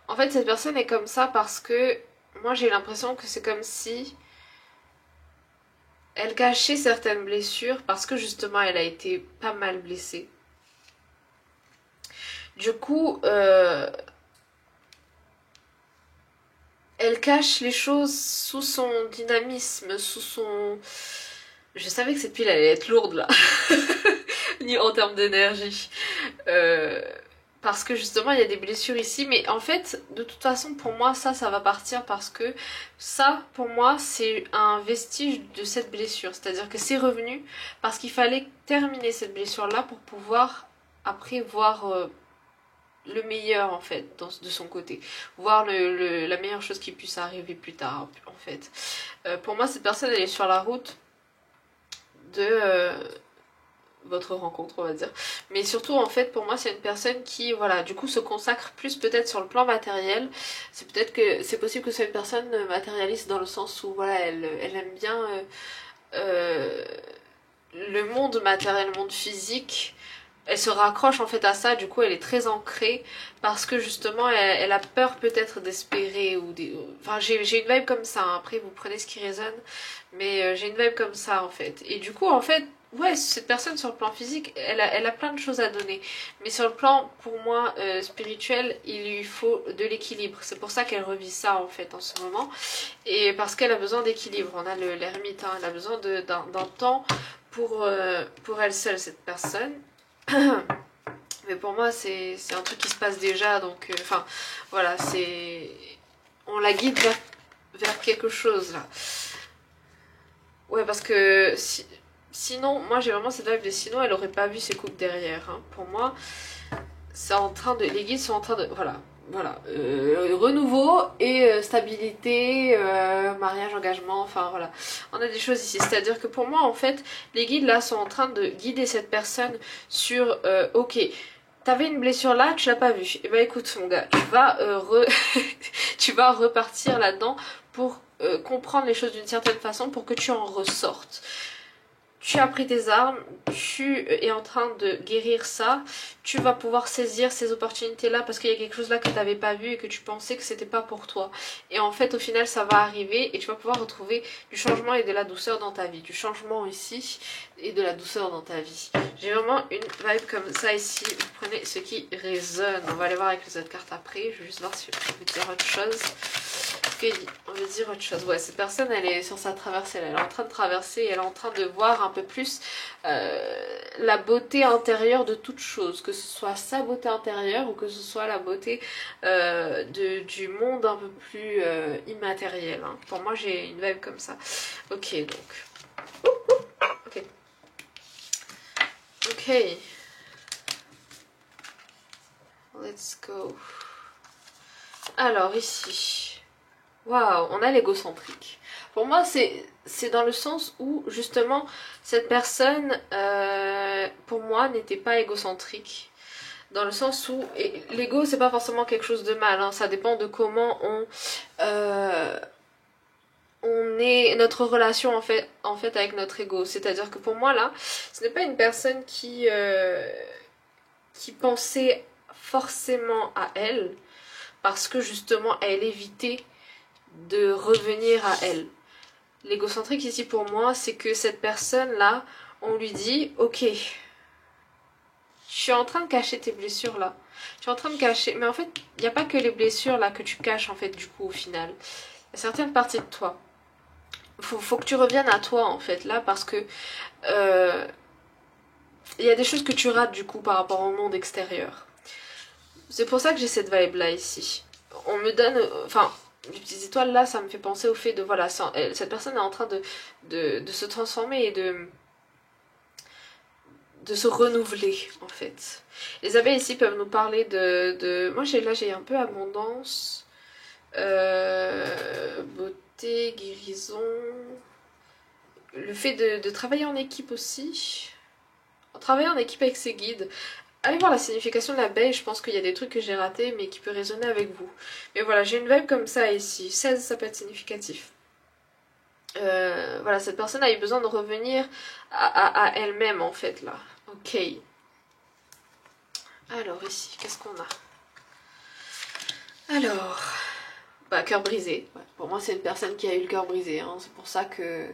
En fait, cette personne est comme ça parce que moi, j'ai l'impression que c'est comme si elle cachait certaines blessures parce que justement, elle a été pas mal blessée. Du coup, elle cache les choses sous son dynamisme, sous son... Je savais que cette pile allait être lourde, là. Ni en termes d'énergie. Parce que justement, il y a des blessures ici. Mais en fait, de toute façon, pour moi, ça va partir parce que ça, pour moi, c'est un vestige de cette blessure. C'est-à-dire que c'est revenu parce qu'il fallait terminer cette blessure-là pour pouvoir, après, voir... le meilleur en fait de son côté, voir la meilleure chose qui puisse arriver plus tard en fait. Pour moi cette personne elle est sur la route de votre rencontre on va dire, mais surtout en fait pour moi c'est une personne qui voilà du coup se consacre plus peut-être sur le plan matériel. C'est peut-être que c'est possible que ce soit une personne matérialiste dans le sens où voilà elle aime bien le monde matériel, le monde physique. Elle se raccroche en fait à ça, du coup elle est très ancrée parce que justement elle a peur peut-être d'espérer ou des... Enfin j'ai une vibe comme ça, hein. Après vous prenez ce qui résonne, mais j'ai une vibe comme ça en fait. Et du coup en fait, ouais cette personne sur le plan physique, elle a plein de choses à donner. Mais sur le plan pour moi spirituel, il lui faut de l'équilibre. C'est pour ça qu'elle revit ça en fait en ce moment. Et parce qu'elle a besoin d'équilibre, on a l'ermite, hein. Elle a besoin d'un temps pour elle seule cette personne. Mais pour moi c'est un truc qui se passe déjà donc enfin voilà c'est on la guide vers quelque chose là. Ouais parce que sinon moi j'ai vraiment cette vibe de sinon elle aurait pas vu ses coupes derrière hein. Pour moi c'est en train de les guides sont en train de voilà renouveau et stabilité, mariage, engagement, enfin voilà. On a des choses ici, c'est-à-dire que pour moi en fait, les guides là sont en train de guider cette personne sur ok, t'avais une blessure là, tu l'as pas vue. Et bah écoute mon gars, tu vas repartir là-dedans pour comprendre les choses d'une certaine façon pour que tu en ressortes. Tu as pris tes armes, tu es en train de guérir ça, tu vas pouvoir saisir ces opportunités-là parce qu'il y a quelque chose là que tu n'avais pas vu et que tu pensais que c'était pas pour toi. Et en fait, au final, ça va arriver et tu vas pouvoir retrouver du changement et de la douceur dans ta vie. Du changement ici et de la douceur dans ta vie. J'ai vraiment une vibe comme ça ici. Vous prenez ce qui résonne. On va aller voir avec les autres cartes après. Je vais juste voir si je peux dire autre chose. On veut dire autre chose. Ouais, cette personne, elle est sur sa traversée. Elle est en train de traverser. Elle est en train de voir un peu plus la beauté intérieure de toute chose. Que ce soit sa beauté intérieure ou que ce soit la beauté du monde un peu plus immatériel. Hein. Pour moi, j'ai une vibe comme ça. Ok, donc. Ok. Ok. Let's go. Alors, ici. Waouh, on a l'égocentrique. Pour moi, c'est dans le sens où, justement, cette personne, pour moi, n'était pas égocentrique. Dans le sens où, l'ego, c'est pas forcément quelque chose de mal, hein, ça dépend de comment on est, notre relation en fait avec notre ego. C'est-à-dire que pour moi, là, ce n'est pas une personne qui pensait forcément à elle, parce que, justement, elle évitait de revenir à elle. L'égocentrique ici pour moi, c'est que cette personne-là, on lui dit, ok, je suis en train de cacher tes blessures là. Je suis en train de cacher, mais en fait, il n'y a pas que les blessures là que tu caches en fait du coup au final. Il y a certaines parties de toi faut que tu reviennes à toi en fait là, parce que il y a des choses que tu rates du coup par rapport au monde extérieur. C'est pour ça que j'ai cette vibe là ici. On me donne, enfin, les petites étoiles là, ça me fait penser au fait de, voilà, cette personne est en train de se transformer et de se renouveler en fait. Les abeilles ici peuvent nous parler moi là j'ai un peu abondance, beauté, guérison, le fait de travailler en équipe aussi, travailler en équipe avec ses guides. Allez voir la signification de l'abeille, je pense qu'il y a des trucs que j'ai ratés mais qui peut résonner avec vous. Mais voilà, j'ai une vibe comme ça ici, 16 ça peut être significatif. Voilà, cette personne a eu besoin de revenir à elle-même en fait là. Ok. Alors ici, qu'est-ce qu'on a? Alors, bah cœur brisé. Ouais, pour moi c'est une personne qui a eu le cœur brisé. Hein. C'est pour ça que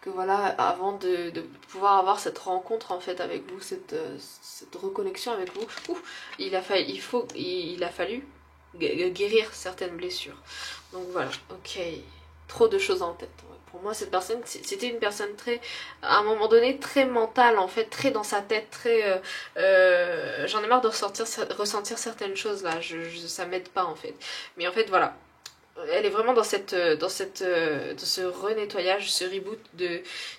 voilà, avant de pouvoir avoir cette rencontre en fait avec vous, cette reconnexion avec vous, il a fallu guérir certaines blessures. Donc voilà, ok. Trop de choses en tête. Ouais. Pour moi, cette personne, c'était une personne très, à un moment donné, très mentale en fait, très dans sa tête, très. J'en ai marre de ressentir certaines choses là. Ça m'aide pas en fait. Mais en fait, voilà. Elle est vraiment dans ce renettoyage, ce reboot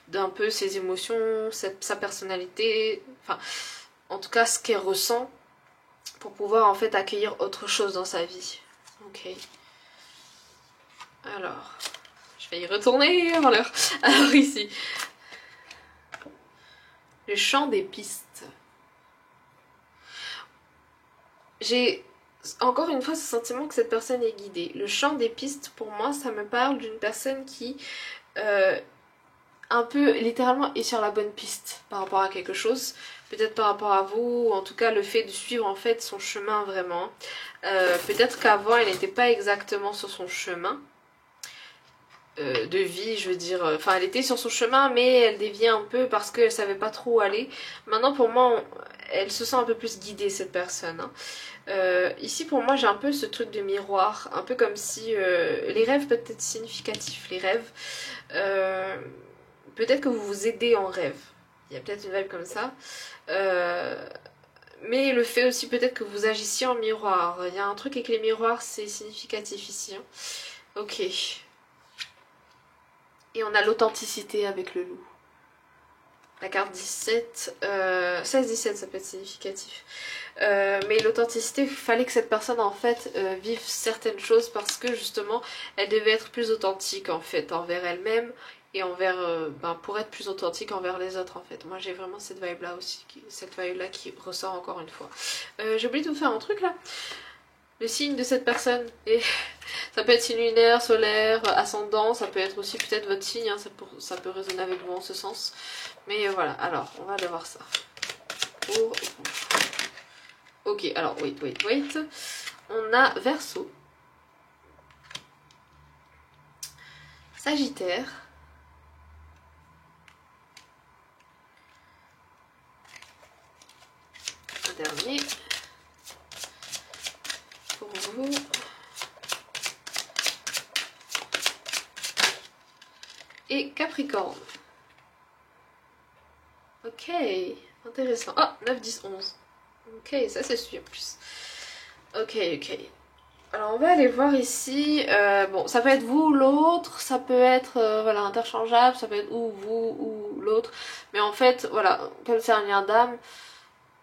d'un peu ses émotions, sa personnalité, enfin, en tout cas ce qu'elle ressent pour pouvoir en fait accueillir autre chose dans sa vie. Ok. Alors, je vais y retourner avant l'heure. Alors ici, le chant des pistes. J'ai encore une fois ce sentiment que cette personne est guidée. Le chant des pistes, pour moi, ça me parle d'une personne qui, un peu, littéralement, est sur la bonne piste par rapport à quelque chose. Peut-être par rapport à vous, ou en tout cas le fait de suivre en fait son chemin vraiment. Peut-être qu'avant, elle n'était pas exactement sur son chemin de vie, je veux dire. Enfin, elle était sur son chemin, mais elle déviait un peu parce qu'elle savait pas trop où aller. Maintenant, pour moi, elle se sent un peu plus guidée, cette personne. Hein. Ici, pour moi, j'ai un peu ce truc de miroir, un peu comme si les rêves peuvent être significatifs. Les rêves, peut-être que vous vous aidez en rêve. Il y a peut-être une vibe comme ça. Mais le fait aussi peut-être que vous agissiez en miroir. Il y a un truc avec les miroirs, c'est significatif ici. Hein. Ok. Et on a l'authenticité avec le loup. La carte 17, 16-17 ça peut être significatif. Mais l'authenticité, il fallait que cette personne en fait vive certaines choses parce que justement elle devait être plus authentique en fait envers elle-même et envers, pour être plus authentique envers les autres en fait. Moi j'ai vraiment cette vibe là aussi, cette vibe là qui ressort encore une fois. J'ai oublié de vous faire un truc là. Le signe de cette personne, et ça peut être signe lunaire, solaire, ascendant, ça peut être aussi peut-être votre signe, hein, ça peut résonner avec vous en ce sens. Mais voilà, alors on va aller voir ça. Pour vous. Ok, alors wait. On a Verseau, Sagittaire, un dernier pour vous. Et Capricorne. Ok, intéressant. Oh, 9, 10, 11. Ok, ça c'est suivi en plus. Ok. Alors on va aller voir ici. Bon, ça peut être vous ou l'autre, ça peut être voilà, interchangeable, ça peut être ou vous ou l'autre. Mais en fait, voilà, comme c'est un lien d'âme,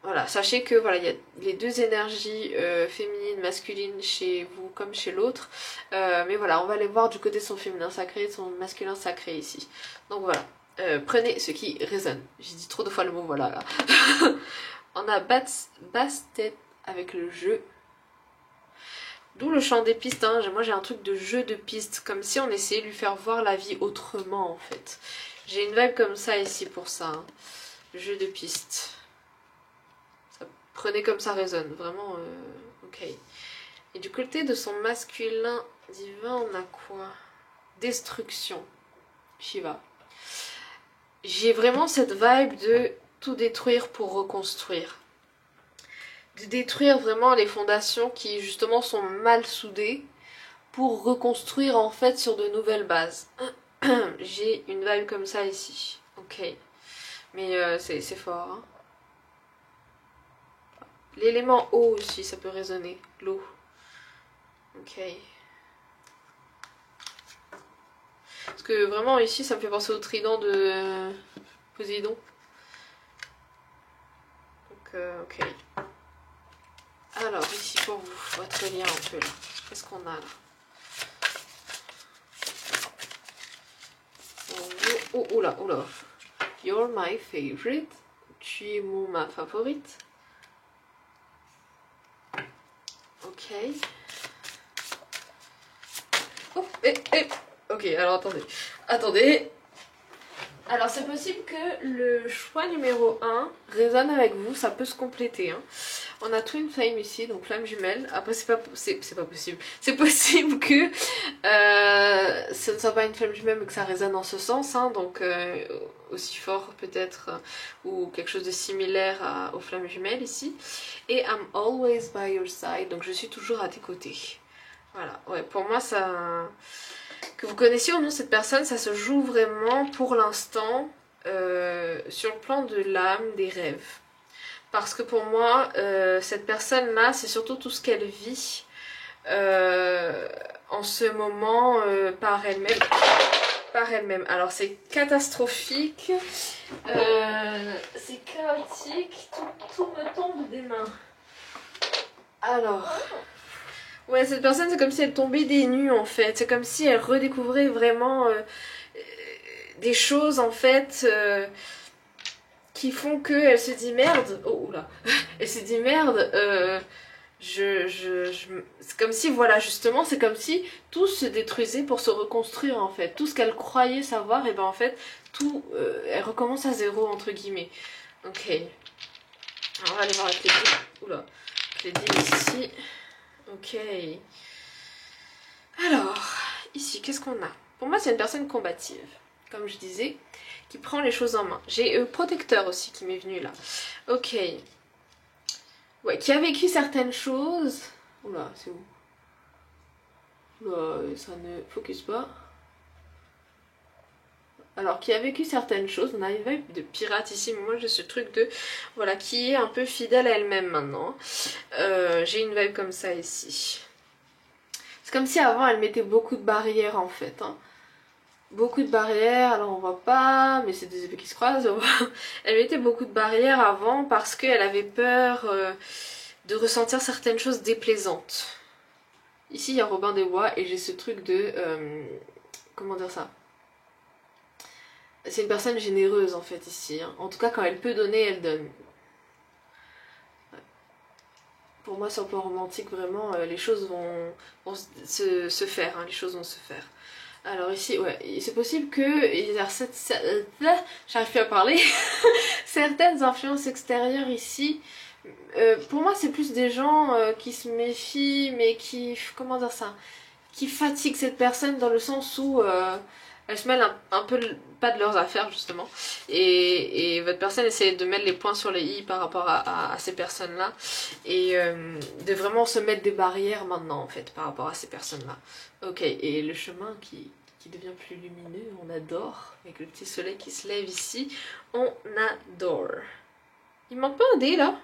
voilà, sachez que voilà, il y a les deux énergies féminines, masculines chez vous comme chez l'autre. Mais voilà, on va aller voir du côté de son féminin sacré et de son masculin sacré ici. Donc voilà, prenez ce qui résonne. J'ai dit trop de fois le mot voilà là. On a basse-tête avec le jeu. D'où le chant des pistes, hein. Moi j'ai un truc de jeu de pistes, comme si on essayait de lui faire voir la vie autrement en fait. J'ai une vibe comme ça ici pour ça, hein. Jeu de pistes. Prenez comme ça résonne, vraiment, ok. Et du côté de son masculin divin, on a quoi? Destruction, Shiva. J'ai vraiment cette vibe de tout détruire pour reconstruire. De détruire vraiment les fondations qui justement sont mal soudées pour reconstruire en fait sur de nouvelles bases. J'ai une vibe comme ça ici. Ok. Mais c'est fort. Hein. L'élément eau aussi, ça peut résonner. L'eau. Ok. Parce que vraiment ici, ça me fait penser au trident de Poséidon. Donc, ok. Alors, ici pour vous, votre lien un peu là. Qu'est-ce qu'on a là? Oh là, oh là. You're my favorite. Tu es ma favorite. Ok. Oh, ok, alors attendez. Attendez. Alors c'est possible que le choix numéro 1 résonne avec vous, ça peut se compléter. Hein. On a Twin Flame ici, donc flamme jumelle. Après c'est pas possible. C'est possible que ce ne soit pas une flamme jumelle mais que ça résonne en ce sens. Hein, donc aussi fort peut-être ou quelque chose de similaire aux flammes jumelles ici. Et I'm always by your side, donc je suis toujours à tes côtés. Voilà, ouais, pour moi ça... Que vous connaissiez ou non cette personne, ça se joue vraiment pour l'instant sur le plan de l'âme, des rêves. Parce que pour moi, cette personne-là, c'est surtout tout ce qu'elle vit en ce moment par elle-même. Alors c'est catastrophique, c'est chaotique, tout me tombe des mains. Alors... Ouais, cette personne, c'est comme si elle tombait des nues en fait. C'est comme si elle redécouvrait vraiment des choses en fait qui font qu'elle se dit merde. Oh là, elle se dit merde. C'est comme si, voilà, justement, c'est comme si tout se détruisait pour se reconstruire en fait. Tout ce qu'elle croyait savoir, et ben en fait, tout, elle recommence à zéro entre guillemets. Ok. Alors, on va aller voir avec les dés. Oula, les dés ici. Ok. Alors, ici, qu'est-ce qu'on a? Pour moi, c'est une personne combative, comme je disais, qui prend les choses en main. J'ai protecteur aussi qui m'est venu là. Ok. Ouais, qui a vécu certaines choses. Oula, c'est où? Oula, ça ne focus pas. Alors, qui a vécu certaines choses. On a une vibe de pirate ici, mais moi j'ai ce truc de... Voilà, qui est un peu fidèle à elle-même maintenant. J'ai une vibe comme ça ici. C'est comme si avant elle mettait beaucoup de barrières en fait. Hein. Beaucoup de barrières, alors on voit pas, mais c'est des épées qui se croisent. Elle mettait beaucoup de barrières avant parce qu'elle avait peur de ressentir certaines choses déplaisantes. Ici il y a Robin des Bois et j'ai ce truc de... comment dire ça? C'est une personne généreuse en fait ici. Hein. En tout cas quand elle peut donner, elle donne. Pour moi, sur le plan romantique, vraiment, les choses vont se faire. Hein, les choses vont se faire. Alors ici, ouais, c'est possible que j'arrive plus à parler. Certaines influences extérieures ici. Pour moi, c'est plus des gens qui se méfient, mais qui, comment dire ça, qui fatiguent cette personne dans le sens où elles se mêlent un peu pas de leurs affaires justement et votre personne essaie de mettre les points sur les i par rapport à ces personnes là et de vraiment se mettre des barrières maintenant en fait par rapport à ces personnes là. Ok, et le chemin qui devient plus lumineux, on adore, avec le petit soleil qui se lève ici, on adore. Il manque pas un dé là?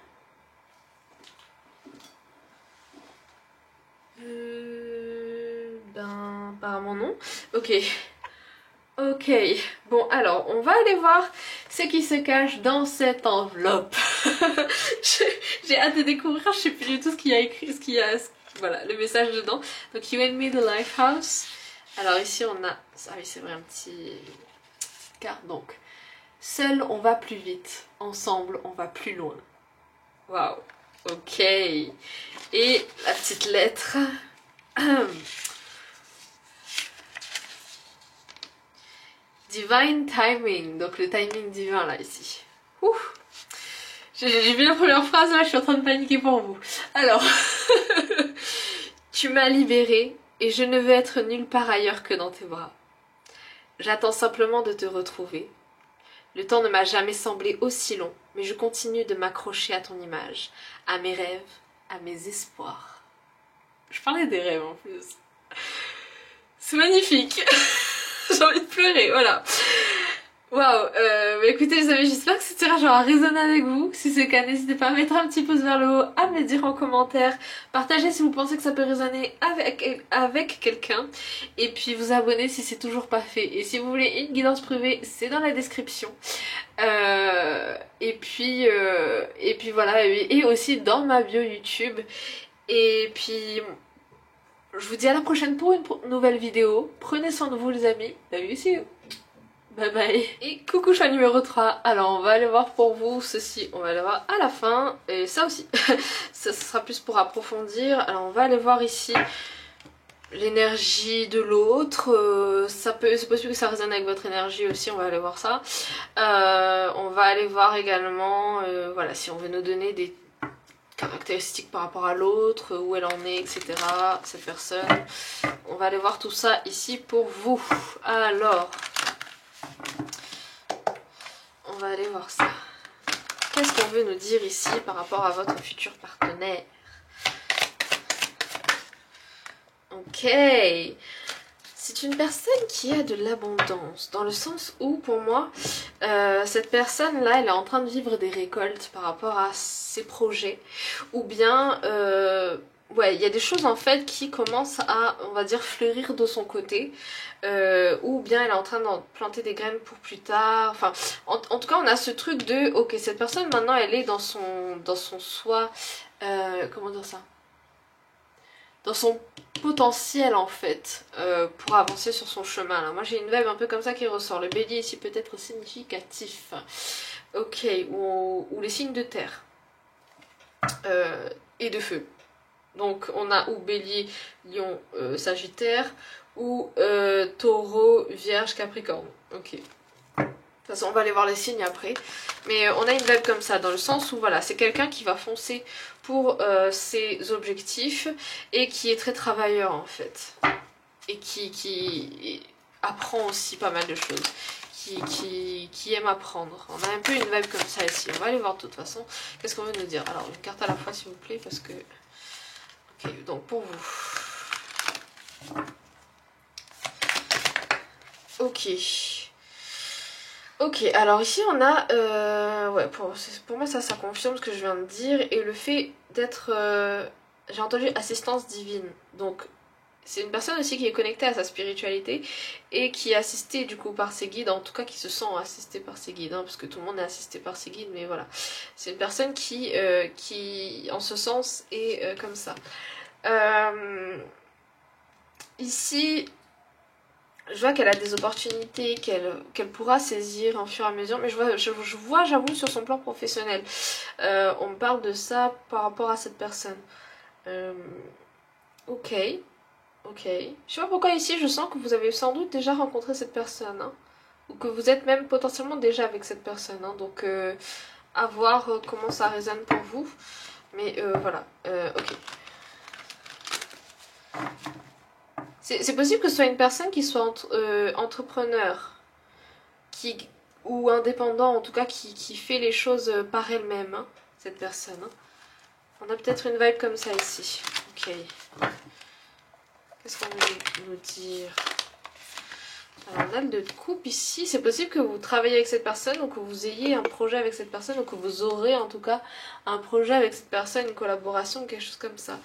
Ben apparemment non. Ok. Ok, bon alors on va aller voir ce qui se cache dans cette enveloppe. J'ai hâte de découvrir, je sais plus du tout ce qu'il y a écrit, voilà, le message dedans. Donc You and Me the Lifehouse. Alors ici on a, ah oui c'est vrai, un petit carte. Donc, seul on va plus vite, ensemble on va plus loin. Waouh, ok. Et la petite lettre. Divine timing, donc le timing divin là ici. Ouh. J'ai vu la première phrase là, je suis en train de paniquer pour vous. Alors, tu m'as libérée et je ne veux être nulle part ailleurs que dans tes bras. J'attends simplement de te retrouver. Le temps ne m'a jamais semblé aussi long, mais je continue de m'accrocher à ton image, à mes rêves, à mes espoirs. Je parlais des rêves en plus. C'est magnifique. j'ai envie de pleurer, voilà. Waouh, écoutez les amis, j'espère que ce tirage aura résonné avec vous. Si c'est le cas, n'hésitez pas à mettre un petit pouce vers le haut, à me le dire en commentaire. Partagez si vous pensez que ça peut résonner avec quelqu'un. Et puis vous abonner si c'est toujours pas fait. Et si vous voulez une guidance privée, c'est dans la description. Et puis voilà, et aussi dans ma bio YouTube. Et puis je vous dis à la prochaine pour une nouvelle vidéo. Prenez soin de vous les amis. Salut, see you. Bye bye. Et coucou choix numéro 3. Alors on va aller voir pour vous ceci, on va aller voir à la fin. Et ça aussi, ça sera plus pour approfondir. Alors on va aller voir ici l'énergie de l'autre. C'est possible que ça résonne avec votre énergie aussi, on va aller voir ça. On va aller voir également, voilà, si on veut nous donner des caractéristiques par rapport à l'autre, où elle en est, etc. Cette personne. On va aller voir tout ça ici pour vous. Alors... on va aller voir ça. Qu'est-ce qu'on veut nous dire ici par rapport à votre futur partenaire? Ok. C'est une personne qui a de l'abondance, dans le sens où, pour moi, cette personne-là, elle est en train de vivre des récoltes par rapport à ses projets. Ou bien, ouais, il y a des choses en fait qui commencent à, on va dire, fleurir de son côté. Ou bien elle est en train d'en planter des graines pour plus tard. Enfin, en tout cas, on a ce truc de, ok, cette personne maintenant, elle est dans son soi, comment dire ça? Dans son potentiel en fait, pour avancer sur son chemin. Alors moi j'ai une vibe un peu comme ça qui ressort. Le bélier ici peut être significatif. Ok, ou les signes de terre et de feu. Donc on a ou bélier, lion, sagittaire, ou taureau, vierge, capricorne. Ok. De toute façon, on va aller voir les signes après. Mais on a une vibe comme ça, dans le sens où voilà, c'est quelqu'un qui va foncer pour ses objectifs et qui est très travailleur en fait. Et qui apprend aussi pas mal de choses. Qui aime apprendre. On a un peu une vibe comme ça ici. On va aller voir de toute façon. Qu'est-ce qu'on veut nous dire? Alors, une carte à la fois s'il vous plaît, parce que... ok, donc pour vous. Ok. Ok, alors ici on a, ouais, pour moi ça confirme ce que je viens de dire, et le fait d'être, j'ai entendu assistance divine, donc c'est une personne aussi qui est connectée à sa spiritualité, et qui est assistée du coup par ses guides, en tout cas qui se sent assistée par ses guides, hein, parce que tout le monde est assisté par ses guides, mais voilà, c'est une personne qui en ce sens est comme ça. Ici... je vois qu'elle a des opportunités qu'elle pourra saisir en fur et à mesure, mais je vois j'avoue, sur son plan professionnel. On me parle de ça par rapport à cette personne. Ok. Je sais pas pourquoi ici, je sens que vous avez sans doute déjà rencontré cette personne, hein, ou que vous êtes même potentiellement déjà avec cette personne. Hein, donc, à voir comment ça résonne pour vous. Mais voilà, ok. C'est possible que ce soit une personne qui soit entrepreneur, ou indépendant, en tout cas qui fait les choses par elle-même, hein, cette personne. Hein. On a peut-être une vibe comme ça ici. Ok. Qu'est-ce qu'on veut nous dire? Alors on a le 2 de coupe ici. C'est possible que vous travaillez avec cette personne, ou que vous ayez un projet avec cette personne, ou que vous aurez en tout cas un projet avec cette personne, une collaboration, quelque chose comme ça.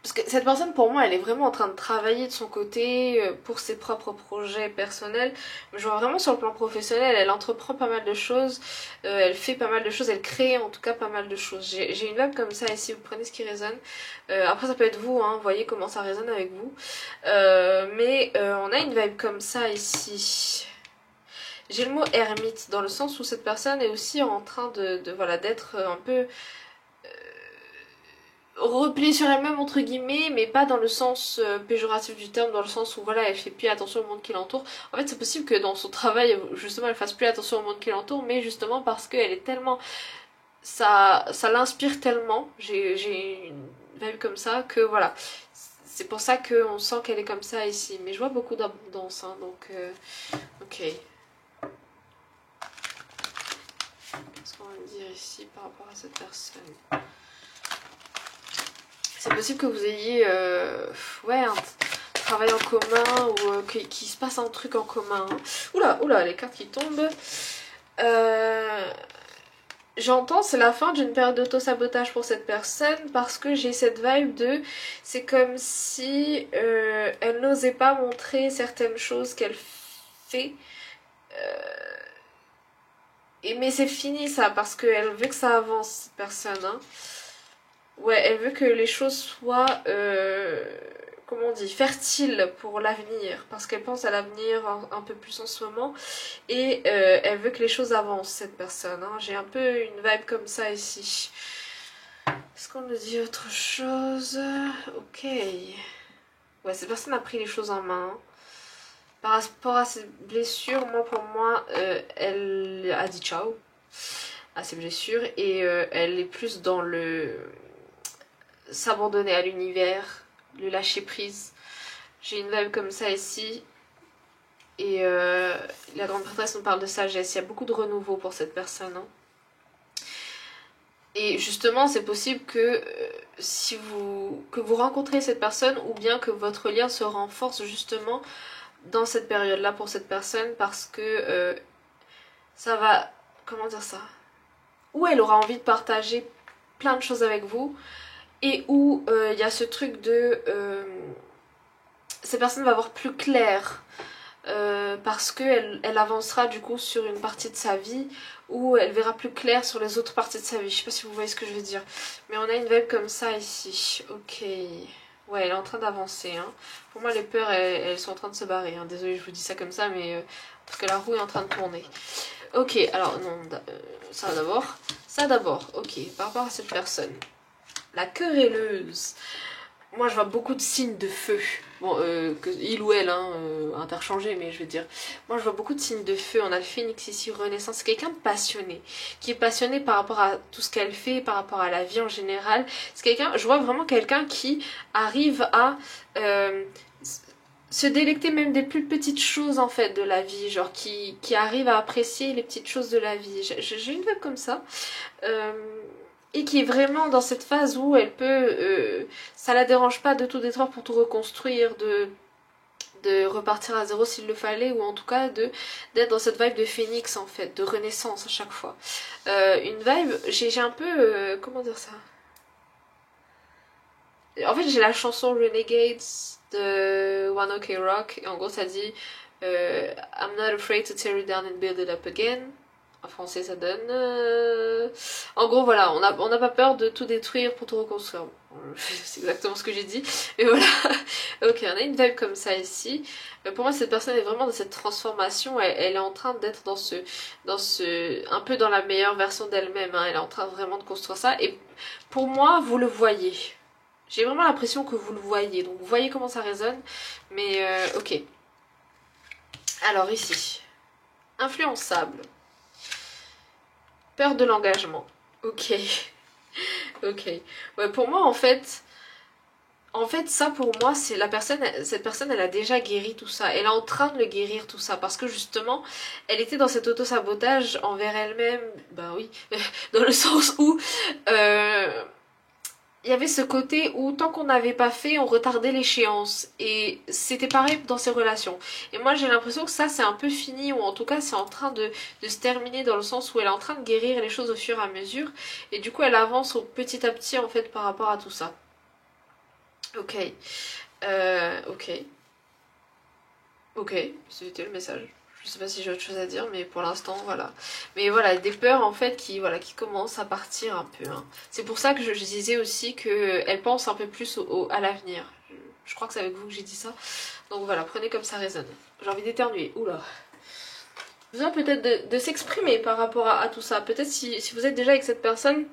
Parce que cette personne, pour moi, elle est vraiment en train de travailler de son côté pour ses propres projets personnels. Mais je vois vraiment sur le plan professionnel, elle entreprend pas mal de choses, elle fait pas mal de choses, elle crée en tout cas pas mal de choses. J'ai une vibe comme ça ici, vous prenez ce qui résonne. Après ça peut être vous, hein, vous voyez comment ça résonne avec vous. Mais on a une vibe comme ça ici. J'ai le mot ermite, dans le sens où cette personne est aussi en train voilà, d'être un peu... repliée sur elle-même entre guillemets, mais pas dans le sens péjoratif du terme, dans le sens où voilà, elle fait plus attention au monde qui l'entoure. En fait c'est possible que dans son travail justement elle fasse plus attention au monde qui l'entoure, mais justement parce qu'elle est tellement, ça l'inspire tellement, j'ai une vibe comme ça, que voilà, c'est pour ça qu'on sent qu'elle est comme ça ici. Mais je vois beaucoup d'abondance, hein, donc ok. Qu'est-ce qu'on va me dire ici par rapport à cette personne? C'est possible que vous ayez ouais, un travaillent en commun ou qu'il se passe un truc en commun. Hein. Oula, oula, les cartes qui tombent. J'entends, c'est la fin d'une période d'auto-sabotage pour cette personne parce que j'ai cette vibe de... C'est comme si elle n'osait pas montrer certaines choses qu'elle fait. Mais c'est fini ça parce qu'elle veut que ça avance, cette personne. Hein. Ouais, elle veut que les choses soient... comment on dit, fertile pour l'avenir, parce qu'elle pense à l'avenir un peu plus en ce moment, et elle veut que les choses avancent, cette personne. Hein. J'ai un peu une vibe comme ça ici. Est-ce qu'on nous dit autre chose? Ok. Ouais, cette personne a pris les choses en main. Par rapport à ses blessures, pour moi, elle a dit ciao à ses blessures, et elle est plus dans le s'abandonner à l'univers, le lâcher prise. J'ai une vibe comme ça ici. Et la grande prêtresse nous parle de sagesse. Il y a beaucoup de renouveau pour cette personne. Hein. Et justement, c'est possible que si vous rencontrez cette personne, ou bien que votre lien se renforce justement dans cette période-là pour cette personne, parce que ça va... Comment dire ça? Ou elle aura envie de partager plein de choses avec vous, et où il y a ce truc de... cette personne va voir plus clair parce qu'elle avancera du coup sur une partie de sa vie où elle verra plus clair sur les autres parties de sa vie. Je sais pas si vous voyez ce que je veux dire. Mais on a une vibe comme ça ici. Ok. Ouais, elle est en train d'avancer. Hein. Pour moi, les peurs, elles sont en train de se barrer. Hein. Désolée, je vous dis ça comme ça, mais parce que la roue est en train de tourner. Ok, alors non, ça d'abord. Ça d'abord, ok. Par rapport à cette personne. La querelleuse. Moi je vois beaucoup de signes de feu. Bon, il ou elle, hein, interchangé, mais je veux dire. Moi je vois beaucoup de signes de feu. On a le phénix ici, renaissance. C'est quelqu'un de passionné. Qui est passionné par rapport à tout ce qu'elle fait, par rapport à la vie en général. C'est quelqu'un, je vois vraiment quelqu'un qui arrive à se délecter même des plus petites choses en fait de la vie. Genre qui arrive à apprécier les petites choses de la vie. J'ai une vibe comme ça. Et qui est vraiment dans cette phase où elle peut, ça la dérange pas de tout détruire pour tout reconstruire, de repartir à zéro s'il le fallait, ou en tout cas d'être dans cette vibe de phénix en fait, de renaissance à chaque fois. Une vibe, j'ai un peu, comment dire ça? En fait j'ai la chanson Renegades de One Ok Rock, et en gros ça dit I'm not afraid to tear it down and build it up again. En français ça donne... En gros voilà, on n'a pas peur de tout détruire pour tout reconstruire. C'est exactement ce que j'ai dit. Et voilà. Ok, on a une vibe comme ça ici. Pour moi cette personne est vraiment dans cette transformation. Elle est en train d'être dans ce... un peu dans la meilleure version d'elle-même. Hein. Elle est en train vraiment de construire ça. Et pour moi, vous le voyez. J'ai vraiment l'impression que vous le voyez. Donc vous voyez comment ça résonne. Mais ok. Alors ici. Influençable. Peur de l'engagement. Ok. Ok. Ouais, pour moi, en fait, ça, pour moi, c'est cette personne, elle a déjà guéri tout ça. Elle est en train de le guérir, tout ça. Parce que, justement, elle était dans cet auto-sabotage envers elle-même. Bah oui. Dans le sens où... il y avait ce côté où tant qu'on n'avait pas fait, on retardait l'échéance. Et c'était pareil dans ses relations. Et moi j'ai l'impression que ça c'est un peu fini, ou en tout cas c'est en train de se terminer, dans le sens où elle est en train de guérir les choses au fur et à mesure. Et du coup elle avance petit à petit en fait par rapport à tout ça. Ok. Ok. Ok, c'était le message. Je sais pas si j'ai autre chose à dire, mais pour l'instant, voilà. Mais voilà, des peurs en fait qui commencent à partir un peu. Hein. C'est pour ça que je disais aussi qu'elle pense un peu plus à l'avenir. Je crois que c'est avec vous que j'ai dit ça. Donc voilà, prenez comme ça résonne. J'ai envie d'éternuer. Oula. Besoin peut-être de s'exprimer par rapport à tout ça. Peut-être si vous êtes déjà avec cette personne,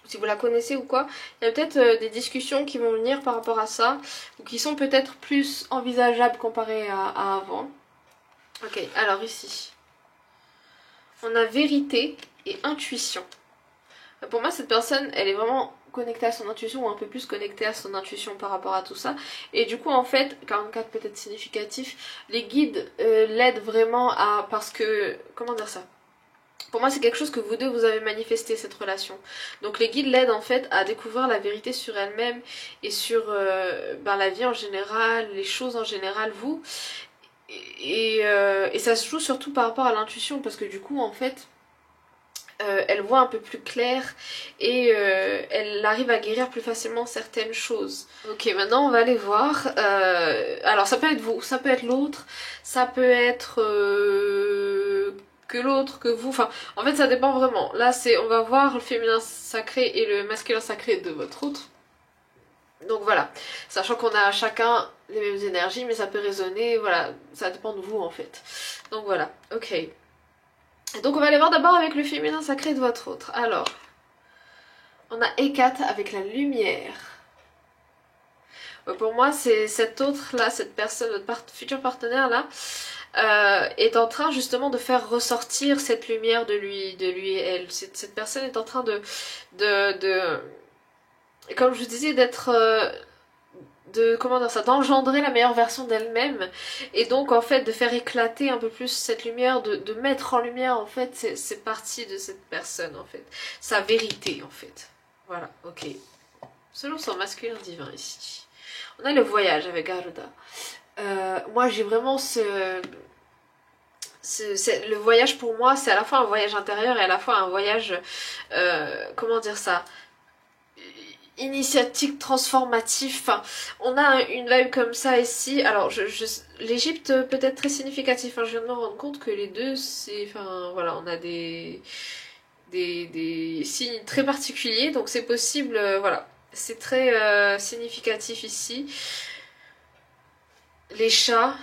si vous la connaissez ou quoi, il y a peut-être des discussions qui vont venir par rapport à ça, ou qui sont peut-être plus envisageables comparées à avant. Ok, alors ici, on a vérité et intuition. Pour moi, cette personne, elle est vraiment connectée à son intuition, ou un peu plus connectée à son intuition par rapport à tout ça. Et du coup, en fait, 44 peut-être significatif, les guides l'aident vraiment à... Parce que... Comment dire ça? Pour moi, c'est quelque chose que vous deux, vous avez manifesté, cette relation. Donc les guides l'aident en fait à découvrir la vérité sur elle-même et sur la vie en général, les choses en général, vous. Et ça se joue surtout par rapport à l'intuition, parce que du coup, en fait, elle voit un peu plus clair et elle arrive à guérir plus facilement certaines choses. Ok, maintenant on va aller voir. Alors ça peut être vous, ça peut être l'autre, ça peut être que l'autre, que vous. Enfin, en fait ça dépend vraiment. Là c'est, on va voir le féminin sacré et le masculin sacré de votre autre. Donc voilà, sachant qu'on a chacun les mêmes énergies, mais ça peut résonner, voilà, ça dépend de vous en fait. Donc voilà, ok. Et donc on va aller voir d'abord avec le féminin sacré de votre autre. Alors, on a Hécate avec la lumière. Pour moi, c'est cette autre là, cette personne, votre futur partenaire là, est en train justement de faire ressortir cette lumière de lui et elle. Cette personne est en train comme je vous disais, comment dire ça, d'engendrer la meilleure version d'elle-même, et donc en fait de faire éclater un peu plus cette lumière, de mettre en lumière en fait ces parties de cette personne en fait, sa vérité en fait. Voilà, ok. Selon son masculin divin ici. On a le voyage avec Garuda. Moi j'ai vraiment le voyage pour moi c'est à la fois un voyage intérieur et à la fois un voyage, comment dire ça, initiatique, transformatif. Enfin, on a une vibe comme ça ici. Alors, l'Égypte peut être très significatif. Hein. Je viens de me rendre compte que les deux, c'est... Enfin, voilà, on a des signes très particuliers. Donc, c'est possible... voilà, c'est très significatif ici. Les chats,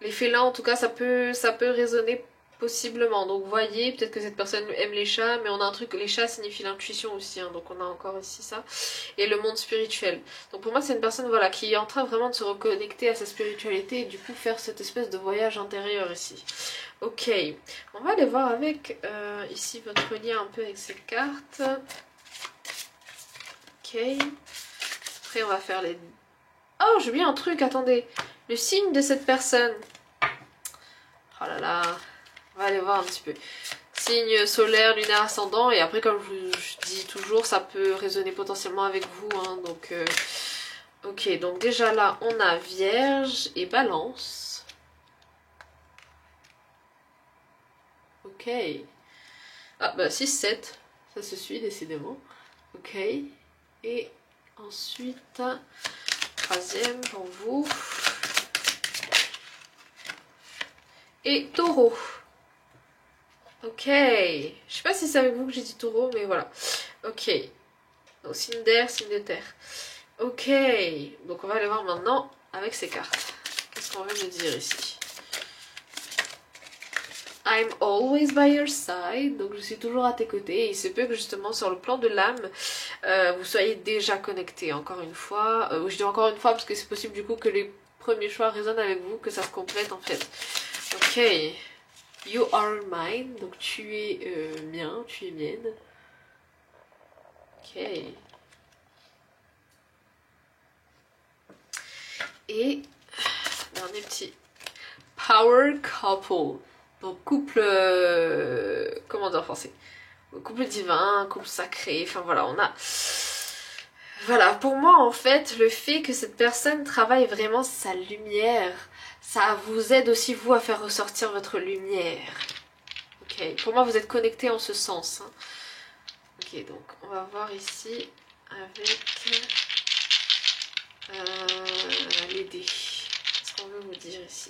les félins, en tout cas, ça peut résonner possiblement. Donc vous voyez, peut-être que cette personne aime les chats, mais on a un truc, les chats signifient l'intuition aussi, hein, donc on a encore ici ça. Et le monde spirituel. Donc pour moi c'est une personne voilà, qui est en train vraiment de se reconnecter à sa spiritualité et du coup faire cette espèce de voyage intérieur ici. Ok, on va aller voir avec ici votre lien un peu avec ces cartes. Ok, après on va faire les... Oh j'ai oublié un truc, attendez. Le signe de cette personne. Oh là là... On va aller voir un petit peu. Signe solaire, lunaire, ascendant. Et après, comme je dis toujours, ça peut résonner potentiellement avec vous. Hein, donc, ok, donc déjà là, on a Vierge et Balance. Ok. Ah, bah 6-7. Ça se suit, décidément. Ok. Et ensuite, troisième pour vous. Et Taureau. Ok, je sais pas si c'est avec vous que j'ai dit taureau, mais voilà. Ok, donc signe d'air, signe de terre. Ok, donc on va aller voir maintenant avec ces cartes. Qu'est-ce qu'on veut me dire ici? I'm always by your side, donc je suis toujours à tes côtés. Et il se peut que justement sur le plan de l'âme, vous soyez déjà connectés. Encore une fois, je dis encore une fois parce que c'est possible du coup que les premiers choix résonnent avec vous, que ça se complète en fait. Ok. You are mine, donc tu es mien, tu es mienne. Ok. Et dernier petit power couple. Donc couple, comment dire en français? Couple divin, couple sacré, enfin voilà, on a... Voilà, pour moi en fait, le fait que cette personne travaille vraiment sa lumière, ça vous aide aussi vous à faire ressortir votre lumière. Ok, pour moi vous êtes connectés en ce sens. Hein. Ok, donc on va voir ici avec les dés. Qu'est-ce qu'on veut vous dire ici?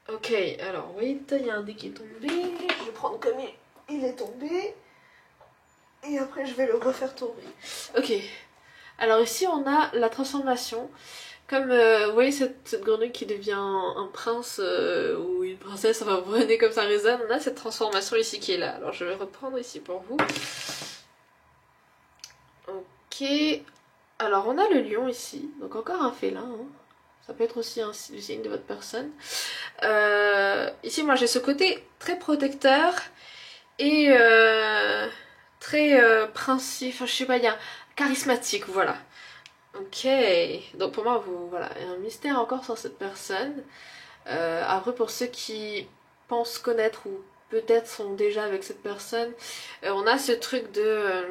Ok, alors wait, il y a un dé qui est tombé. Je vais prendre comme il est tombé. Et après je vais le refaire tomber. Ok, alors ici on a la transformation. Comme vous voyez cette grenouille qui devient un prince ou une princesse, enfin vous venez comme ça résonne, on a cette transformation ici qui est là. Alors je vais reprendre ici pour vous. Ok, alors on a le lion ici, donc encore un félin. Hein. Ça peut être aussi le signe de votre personne. Ici moi j'ai ce côté très protecteur et très principe, enfin je sais pas, il y a charismatique, voilà. Ok, donc pour moi, voilà, il y a un mystère encore sur cette personne. Après, pour ceux qui pensent connaître ou peut-être sont déjà avec cette personne, on a ce truc de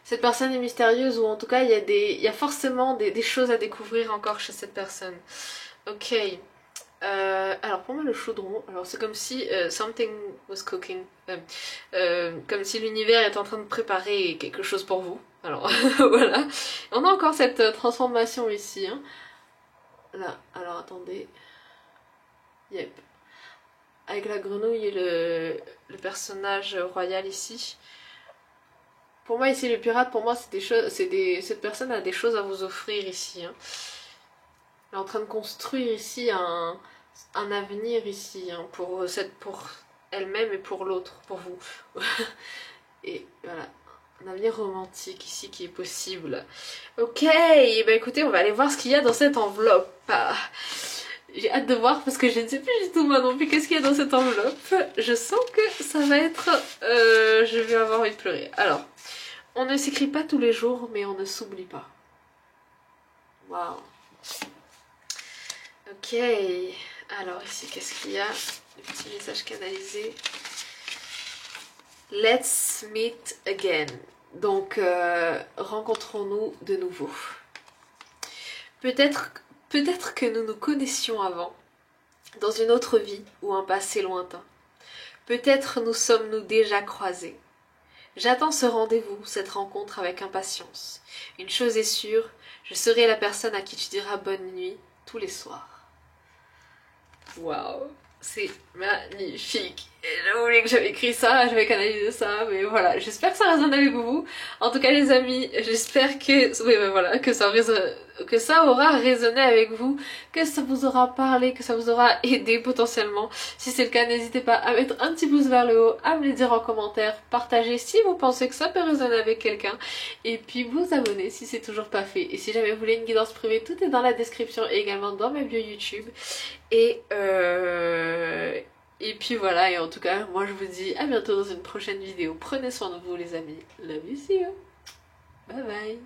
cette personne est mystérieuse, ou en tout cas il y a forcément des choses à découvrir encore chez cette personne. Ok. Alors pour moi le chaudron, alors c'est comme si something was cooking, comme si l'univers est en train de préparer quelque chose pour vous. Alors voilà, on a encore cette transformation ici. Hein. Là, alors attendez. Yep. Avec la grenouille et le personnage royal ici. Pour moi ici le pirate, pour moi c'est des choses, cette personne a des choses à vous offrir ici. Hein. Elle est en train de construire ici un avenir ici hein, pour elle-même et pour l'autre, pour vous. Et voilà, un avenir romantique ici qui est possible. Ok, bah écoutez, on va aller voir ce qu'il y a dans cette enveloppe. Ah, j'ai hâte de voir parce que je ne sais plus du tout moi non plus qu'est-ce qu'il y a dans cette enveloppe. Je sens que ça va être... je vais avoir envie de pleurer. Alors, on ne s'écrit pas tous les jours, mais on ne s'oublie pas. Waouh. Ok, alors ici qu'est-ce qu'il y a? Le petit message canalisé. Let's meet again. Donc rencontrons-nous de nouveau. Peut-être que nous nous connaissions avant, dans une autre vie ou un passé lointain. Peut-être nous sommes-nous déjà croisés. J'attends ce rendez-vous, cette rencontre avec impatience. Une chose est sûre, je serai la personne à qui tu diras bonne nuit tous les soirs. Waouh, c'est magnifique. Et j'avais oublié que j'avais écrit ça, j'avais canalisé ça, mais voilà, j'espère que ça résonne avec vous. En tout cas les amis, j'espère que oui, ben voilà, que ça aura résonné avec vous, que ça vous aura parlé, que ça vous aura aidé potentiellement. Si c'est le cas, n'hésitez pas à mettre un petit pouce vers le haut, à me le dire en commentaire, partager si vous pensez que ça peut résonner avec quelqu'un, et puis vous abonner si c'est toujours pas fait. Et si jamais vous voulez une guidance privée, tout est dans la description et également dans ma bio YouTube. Et puis voilà, et en tout cas, moi je vous dis à bientôt dans une prochaine vidéo. Prenez soin de vous les amis. Love you, see you. Bye bye.